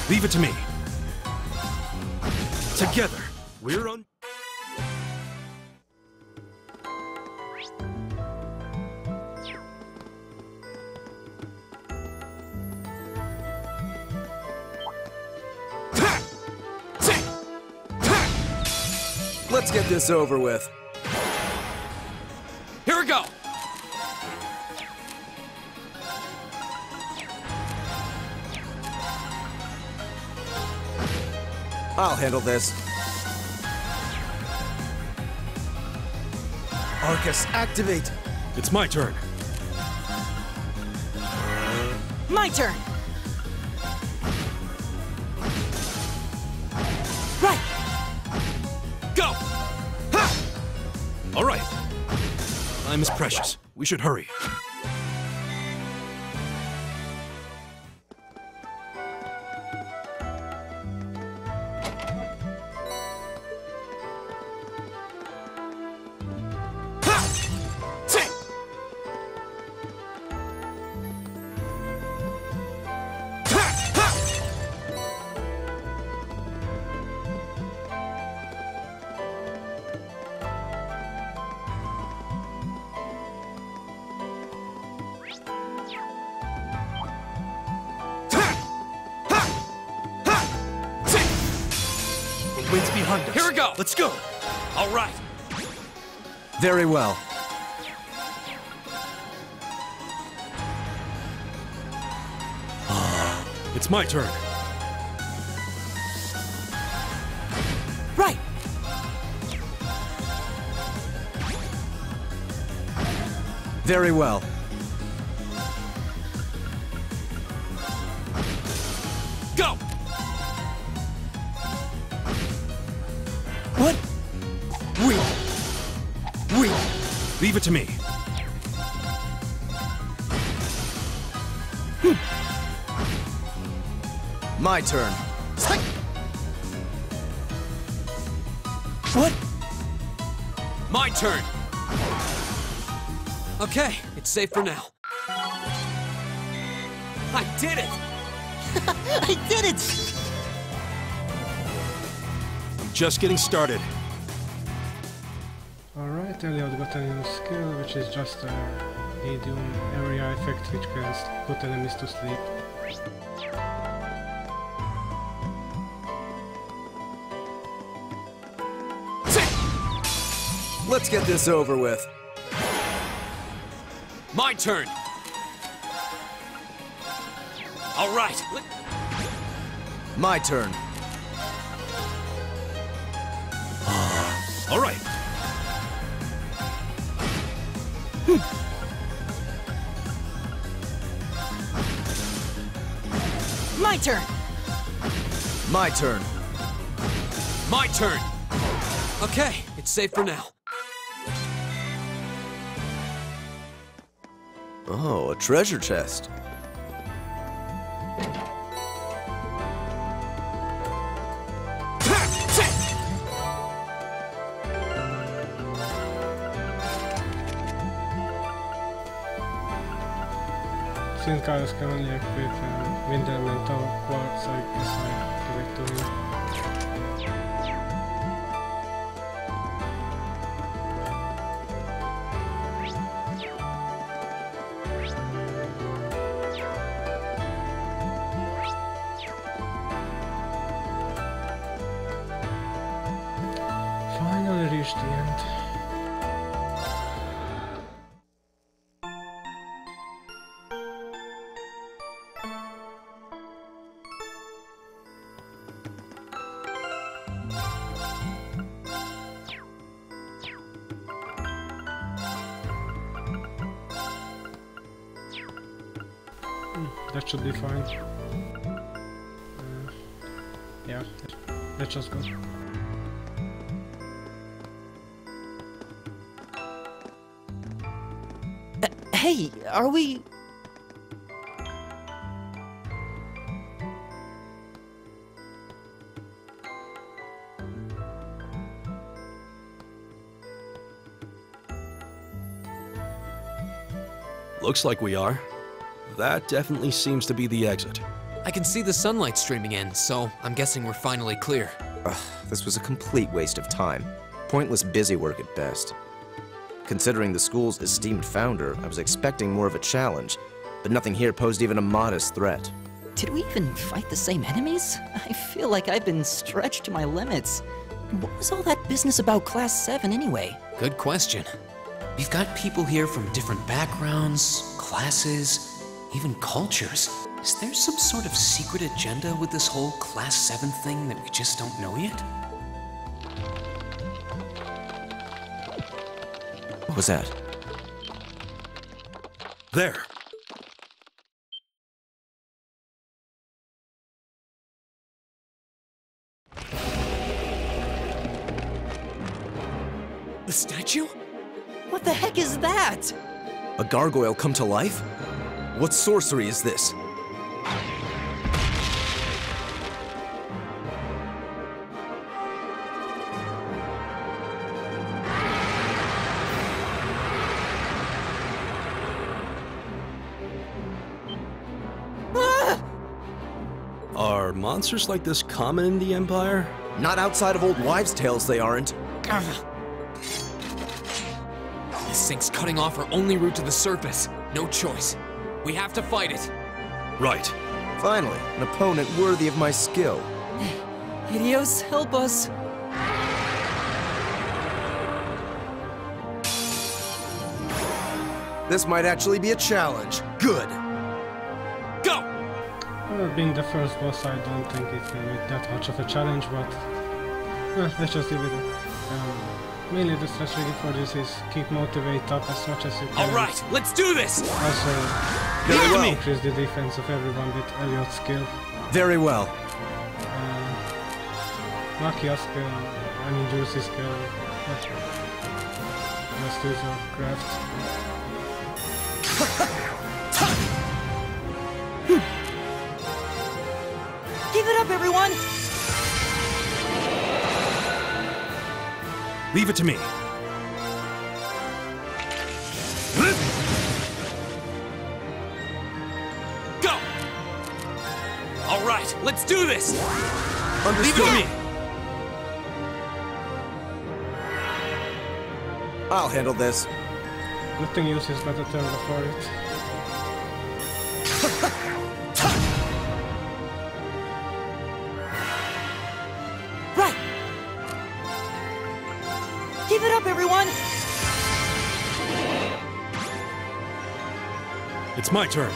Leave it to me. Together, we're on... Let's get this over with. Here we go! I'll handle this. Arcus, activate! It's my turn. My turn! Right! Go! Ha! All right. Time is precious. We should hurry. Wind's behind us. Here we go. Let's go. All right. Very well. It's my turn. Right. Very well. Go. What? We. Leave it to me. My turn. What? My turn. Okay, it's safe for now. I did it! I did it! I'm just getting started. Alright, Elliot got a new skill, which is just a medium area effect which can put enemies to sleep. Let's get this over with. My turn. All right. My turn. All right. My turn! My turn. My turn! Okay, it's safe for now. Oh, a treasure chest. Szintkáros kell menniek vétlen. Minden ment a kvarcai kiszály direktori. Finally reached the end. That should be fine. Yeah, let's just go. Hey, are we... Looks like we are. That definitely seems to be the exit. I can see the sunlight streaming in, so I'm guessing we're finally clear. Ugh, this was a complete waste of time. Pointless busy work at best. Considering the school's esteemed founder, I was expecting more of a challenge, but nothing here posed even a modest threat. Did we even fight the same enemies? I feel like I've been stretched to my limits. What was all that business about Class 7 anyway? Good question. We've got people here from different backgrounds, classes, even cultures. Is there some sort of secret agenda with this whole Class 7 thing that we just don't know yet? What was that? There. The statue? What the heck is that? A gargoyle come to life? What sorcery is this? Are monsters like this common in the Empire? Not outside of old wives' tales, they aren't. This thing's cutting off our only route to the surface. No choice. We have to fight it. Right. Finally, an opponent worthy of my skill. Idios, help us. This might actually be a challenge. Good. Go! Being the first boss, I don't think it's gonna be that much of a challenge, but let's just deal with it. Mainly the strategy for this is keep motivate up as much as you can. Alright, let's do this! Also, Very well. increase the defense of everyone with Elliot's skill. Very well. Makia's skill, I mean Juicy's skill. Let's do some craft. Give it up, everyone! Leave it to me. Go! Alright, let's do this! Understood. Leave it to me! I'll handle this. Good thing uses better turn for it. Right! Give it up, everyone! It's my turn.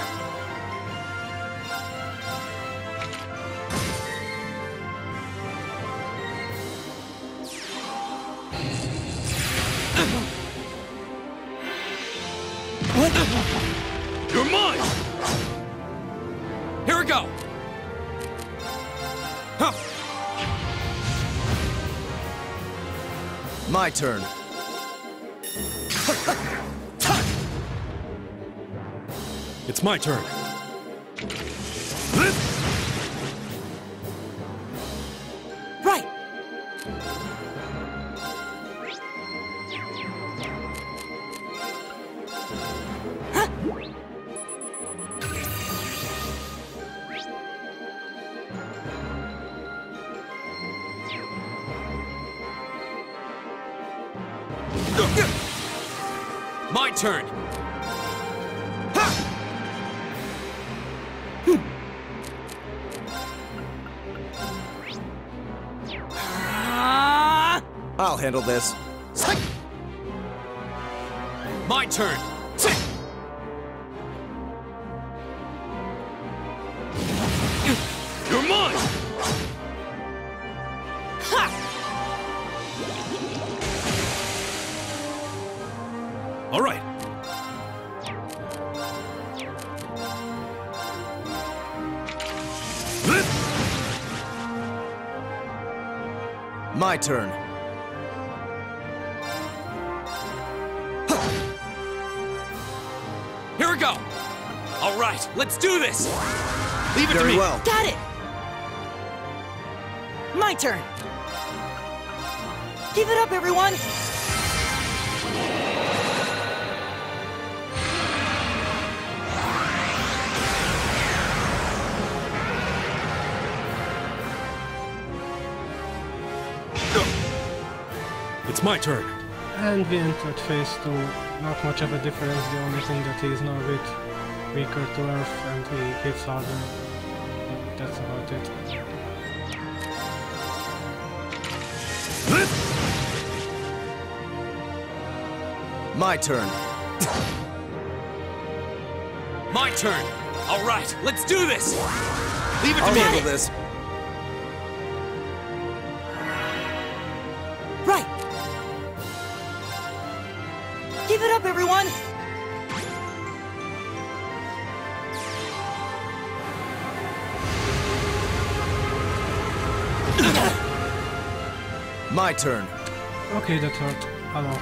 What? You're mine! Here we go! Huh. My turn. It's my turn. Right! My turn! I'll handle this. My turn! You're mine! All right. My turn. Here we go! All right, let's do this! Leave it to Very me! well. Got it! My turn! Give it up, everyone! It's my turn. And we entered phase 2. Not much of a difference, the only thing that he is now a bit weaker to earth and he hits harder. But that's about it. My turn. My turn! All right, let's do this! Leave it to I'll me! handle this. Right! Give it up, everyone! My turn. Okay, that hurt a lot.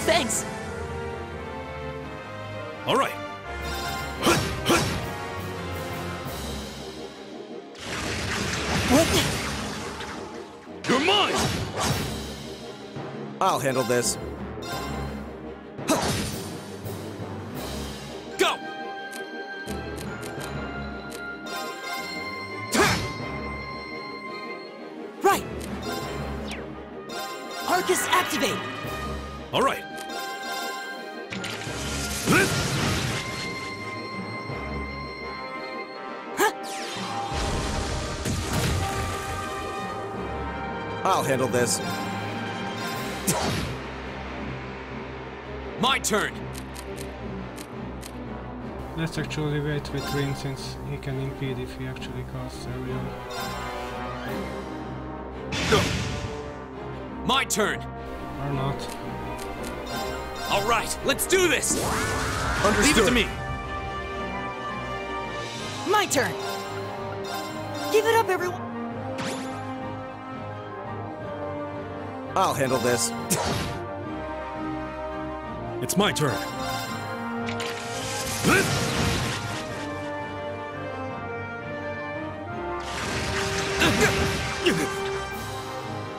Thanks! All right. What? You're mine! I'll handle this. Go! Right! Arcus activate! All right. I'll handle this. My turn! Let's actually wait with Rin since he can impede if he actually casts area. My turn! Or not. All right, let's do this! Understood. Leave it to me! My turn! Give it up, everyone! I'll handle this. It's my turn.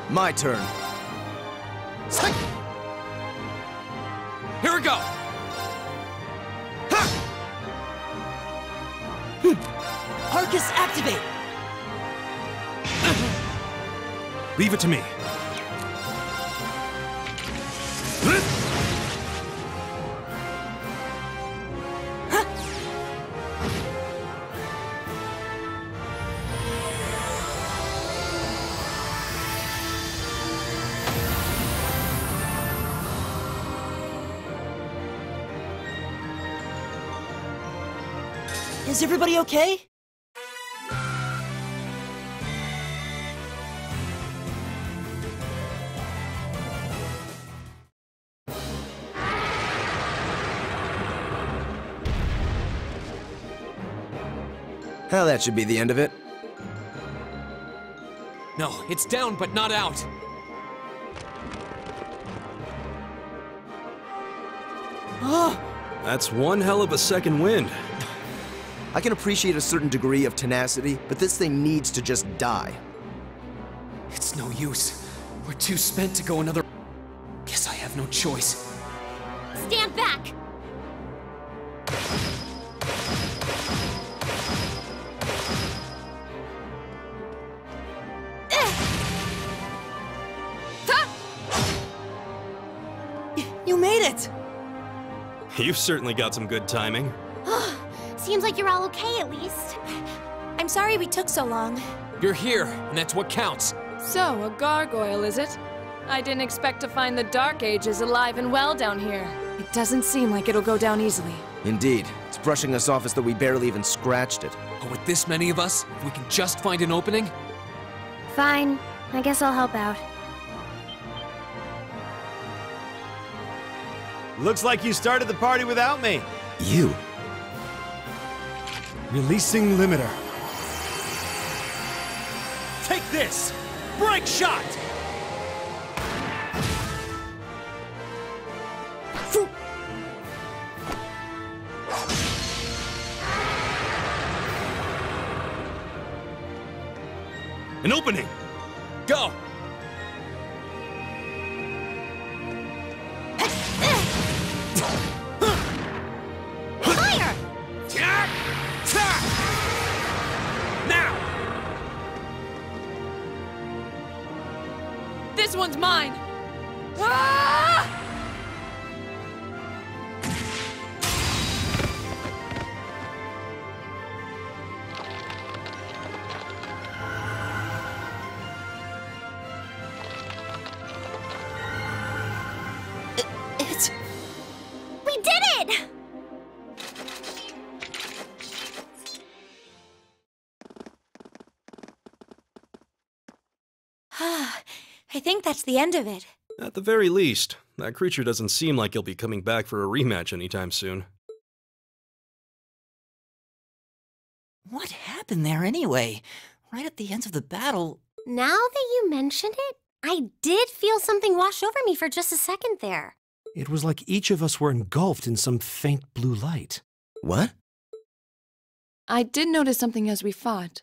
My turn. Here we go! Arcus activate! Leave it to me. Is everybody okay? Well, that should be the end of it. No, it's down but not out. That's one hell of a second wind. I can appreciate a certain degree of tenacity, but this thing needs to just die. It's no use. We're too spent to go another... Guess I have no choice. Stand back! You made it! You've certainly got some good timing. Seems like you're all okay, at least. I'm sorry we took so long. You're here, and that's what counts. So, a gargoyle, is it? I didn't expect to find the Dark Ages alive and well down here. It doesn't seem like it'll go down easily. Indeed. It's brushing us off as though we barely even scratched it. But with this many of us, if we can just find an opening... Fine. I guess I'll help out. Looks like you started the party without me. You? Releasing limiter. Take this! Break shot! An opening! Go! Fire! Now! This one's mine! Ah! We did it! I think that's the end of it. At the very least, that creature doesn't seem like he'll be coming back for a rematch anytime soon. What happened there anyway? Right at the end of the battle... Now that you mention it, I did feel something wash over me for just a second there. It was like each of us were engulfed in some faint blue light. What? I did notice something as we fought.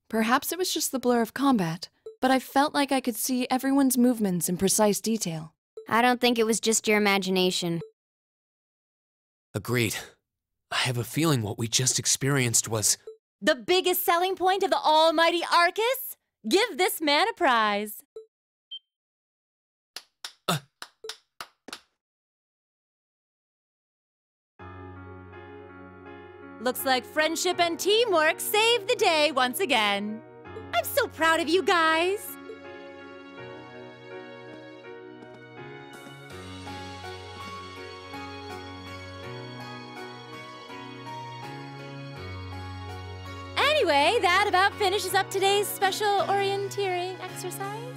Perhaps it was just the blur of combat, but I felt like I could see everyone's movements in precise detail. I don't think it was just your imagination. Agreed. I have a feeling what we just experienced was... The biggest selling point of the almighty Arcus? Give this man a prize. Looks like friendship and teamwork saved the day once again. I'm so proud of you guys. Anyway, that about finishes up today's special orienteering exercise.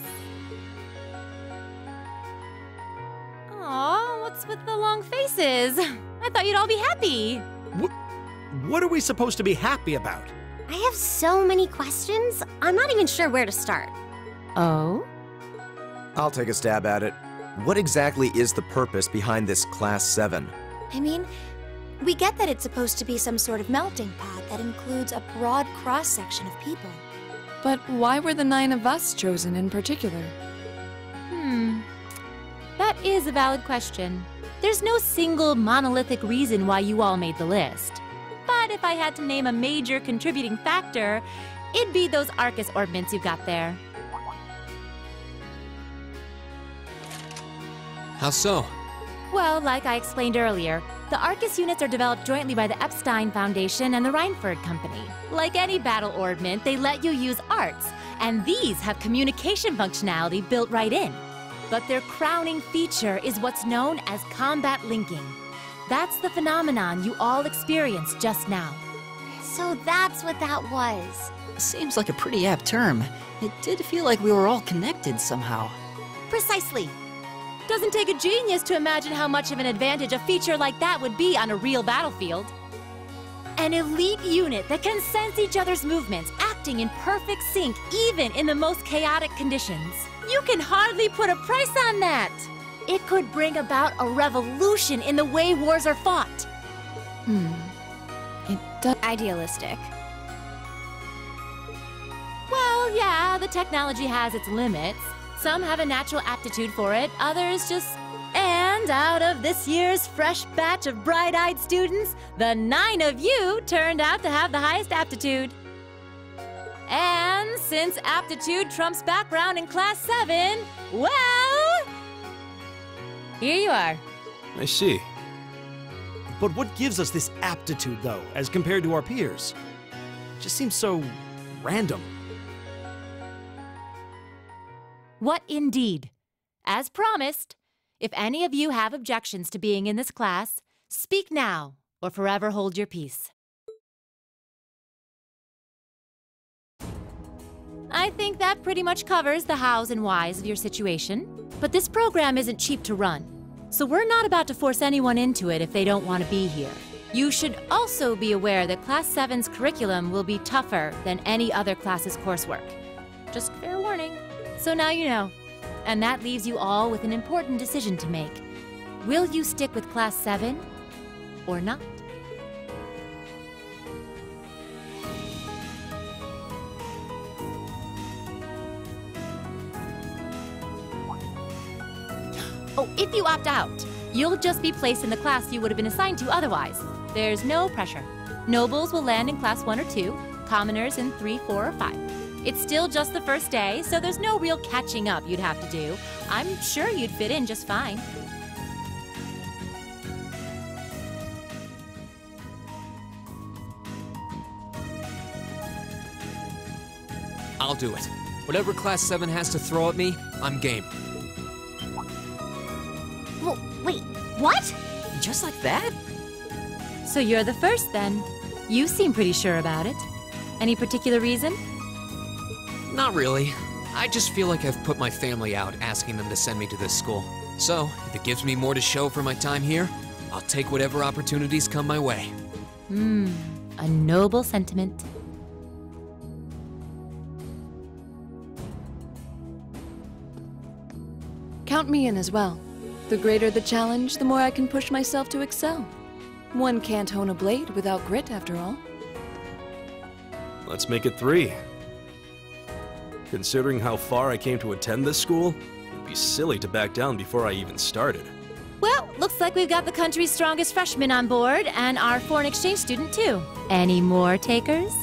Aw, what's with the long faces? I thought you'd all be happy. What are we supposed to be happy about? I have so many questions, I'm not even sure where to start. Oh? I'll take a stab at it. What exactly is the purpose behind this Class 7? I mean, we get that it's supposed to be some sort of melting pot that includes a broad cross-section of people. But why were the 9 of us chosen in particular? That is a valid question. There's no single monolithic reason why you all made the list. But if I had to name a major contributing factor, it'd be those Arcus ordnance you got there. How so? Well, like I explained earlier, the Arcus units are developed jointly by the Epstein Foundation and the Reinford Company. Like any battle ordnance, they let you use arts, and these have communication functionality built right in. But their crowning feature is what's known as combat linking. That's the phenomenon you all experienced just now. So that's what that was. Seems like a pretty apt term. It did feel like we were all connected somehow. Precisely. Doesn't take a genius to imagine how much of an advantage a feature like that would be on a real battlefield. An elite unit that can sense each other's movements, acting in perfect sync even in the most chaotic conditions. You can hardly put a price on that. It could bring about a revolution in the way wars are fought. It does. Idealistic. Well, yeah, the technology has its limits. Some have a natural aptitude for it, others just... And out of this year's fresh batch of bright-eyed students, the 9 of you turned out to have the highest aptitude. And since aptitude trumps background in Class 7, well... Here you are. I see. But what gives us this aptitude, though, as compared to our peers? It just seems so random. What indeed? As promised, if any of you have objections to being in this class, speak now or forever hold your peace. I think that pretty much covers the hows and whys of your situation, but this program isn't cheap to run, so we're not about to force anyone into it if they don't want to be here. You should also be aware that Class 7's curriculum will be tougher than any other class's coursework. Just fair warning. So now you know. And that leaves you all with an important decision to make. Will you stick with Class 7 or not? Oh, if you opt out, you'll just be placed in the class you would have been assigned to otherwise. There's no pressure. Nobles will land in Class 1 or 2, commoners in 3, 4, or 5. It's still just the first day, so there's no real catching up you'd have to do. I'm sure you'd fit in just fine. I'll do it. Whatever Class 7 has to throw at me, I'm game. Well, wait, what? Just like that? So you're the first, then. You seem pretty sure about it. Any particular reason? Not really. I just feel like I've put my family out asking them to send me to this school. So, if it gives me more to show for my time here, I'll take whatever opportunities come my way. A noble sentiment. Count me in as well. The greater the challenge, the more I can push myself to excel. One can't hone a blade without grit, after all. Let's make it 3. Considering how far I came to attend this school, it'd be silly to back down before I even started. Well, looks like we've got the country's strongest freshman on board, and our foreign exchange student, too. Any more takers?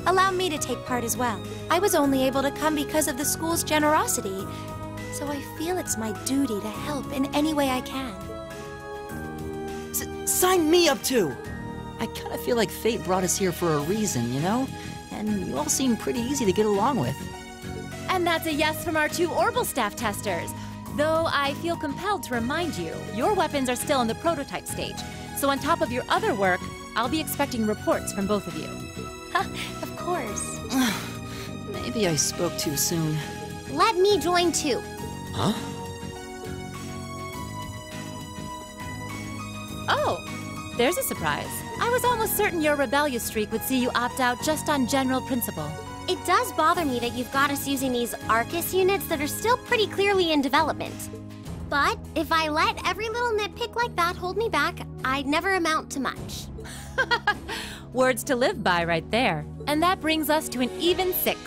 Allow me to take part as well. I was only able to come because of the school's generosity, so I feel it's my duty to help in any way I can. Sign me up too! I kinda feel like fate brought us here for a reason, you know? And you all seem pretty easy to get along with. And that's a yes from our 2 Orbital staff testers. Though I feel compelled to remind you, your weapons are still in the prototype stage. So on top of your other work, I'll be expecting reports from both of you. Of course. Maybe I spoke too soon. Let me join too. Huh? Oh, there's a surprise. I was almost certain your rebellious streak would see you opt out just on general principle. It does bother me that you've got us using these Arcus units that are still pretty clearly in development. But if I let every little nitpick like that hold me back, I'd never amount to much. Words to live by right there. And that brings us to an even 6.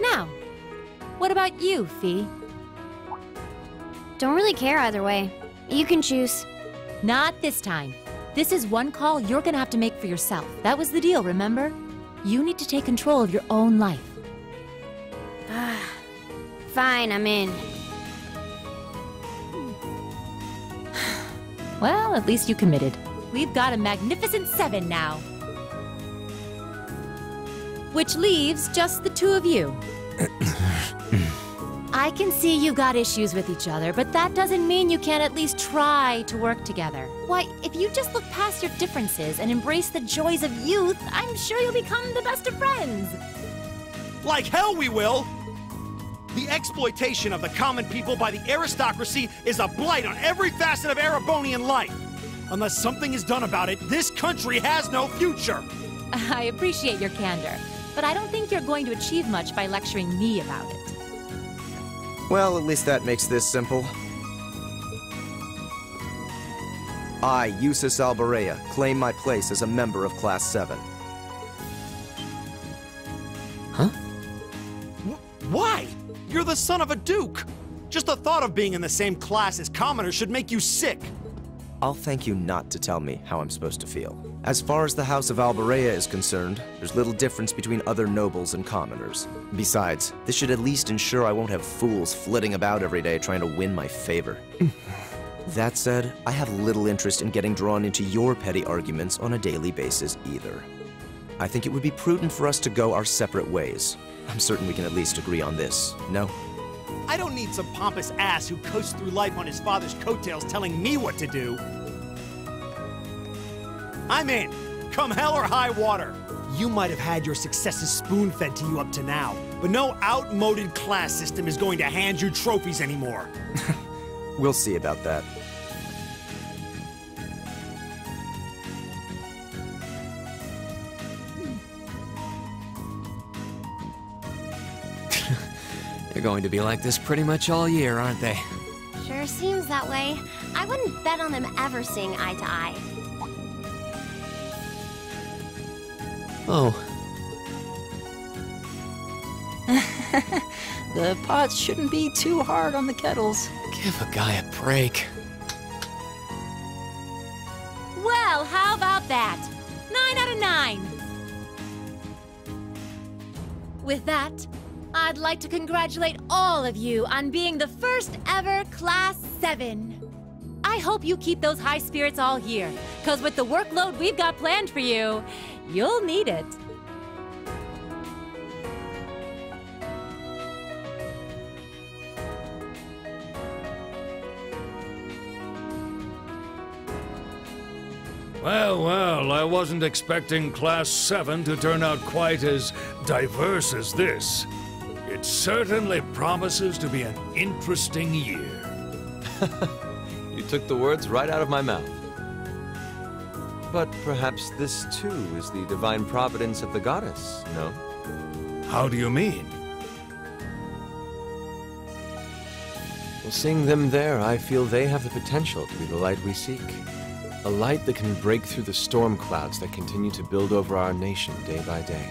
Now, what about you, Fee? Don't really care either way. You can choose. Not this time. This is one call you're gonna have to make for yourself. That was the deal, remember? You need to take control of your own life. Fine, I'm in. Well, at least you committed. We've got a magnificent 7 now. Which leaves just the 2 of you. I can see you got issues with each other, but that doesn't mean you can't at least try to work together. Why, if you just look past your differences and embrace the joys of youth, I'm sure you'll become the best of friends. Like hell we will! The exploitation of the common people by the aristocracy is a blight on every facet of Erebonian life. Unless something is done about it, this country has no future! I appreciate your candor, but I don't think you're going to achieve much by lecturing me about it. Well, at least that makes this simple. I, Eustace Alborea, claim my place as a member of Class 7. Huh? Why? You're the son of a duke! Just the thought of being in the same class as commoners should make you sick! I'll thank you not to tell me how I'm supposed to feel. As far as the House of Alborea is concerned, there's little difference between other nobles and commoners. Besides, this should at least ensure I won't have fools flitting about every day trying to win my favor. That said, I have little interest in getting drawn into your petty arguments on a daily basis either. I think it would be prudent for us to go our separate ways. I'm certain we can at least agree on this, no? I don't need some pompous ass who coasts through life on his father's coattails telling me what to do. I'm in, come hell or high water. You might have had your successes spoon-fed to you up to now, but no outmoded class system is going to hand you trophies anymore. We'll see about that. They're going to be like this pretty much all year, aren't they? Sure seems that way. I wouldn't bet on them ever seeing eye to eye. Oh. The pots shouldn't be too hard on the kettles. Give a guy a break. Well, how about that? 9 out of 9. With that, I'd like to congratulate all of you on being the first ever Class 7. I hope you keep those high spirits all year, because with the workload we've got planned for you, you'll need it. Well, well, I wasn't expecting Class 7 to turn out quite as diverse as this. It certainly promises to be an interesting year. You took the words right out of my mouth. But perhaps this too is the divine providence of the goddess, no? How do you mean? Well, seeing them there, I feel they have the potential to be the light we seek. A light that can break through the storm clouds that continue to build over our nation day by day.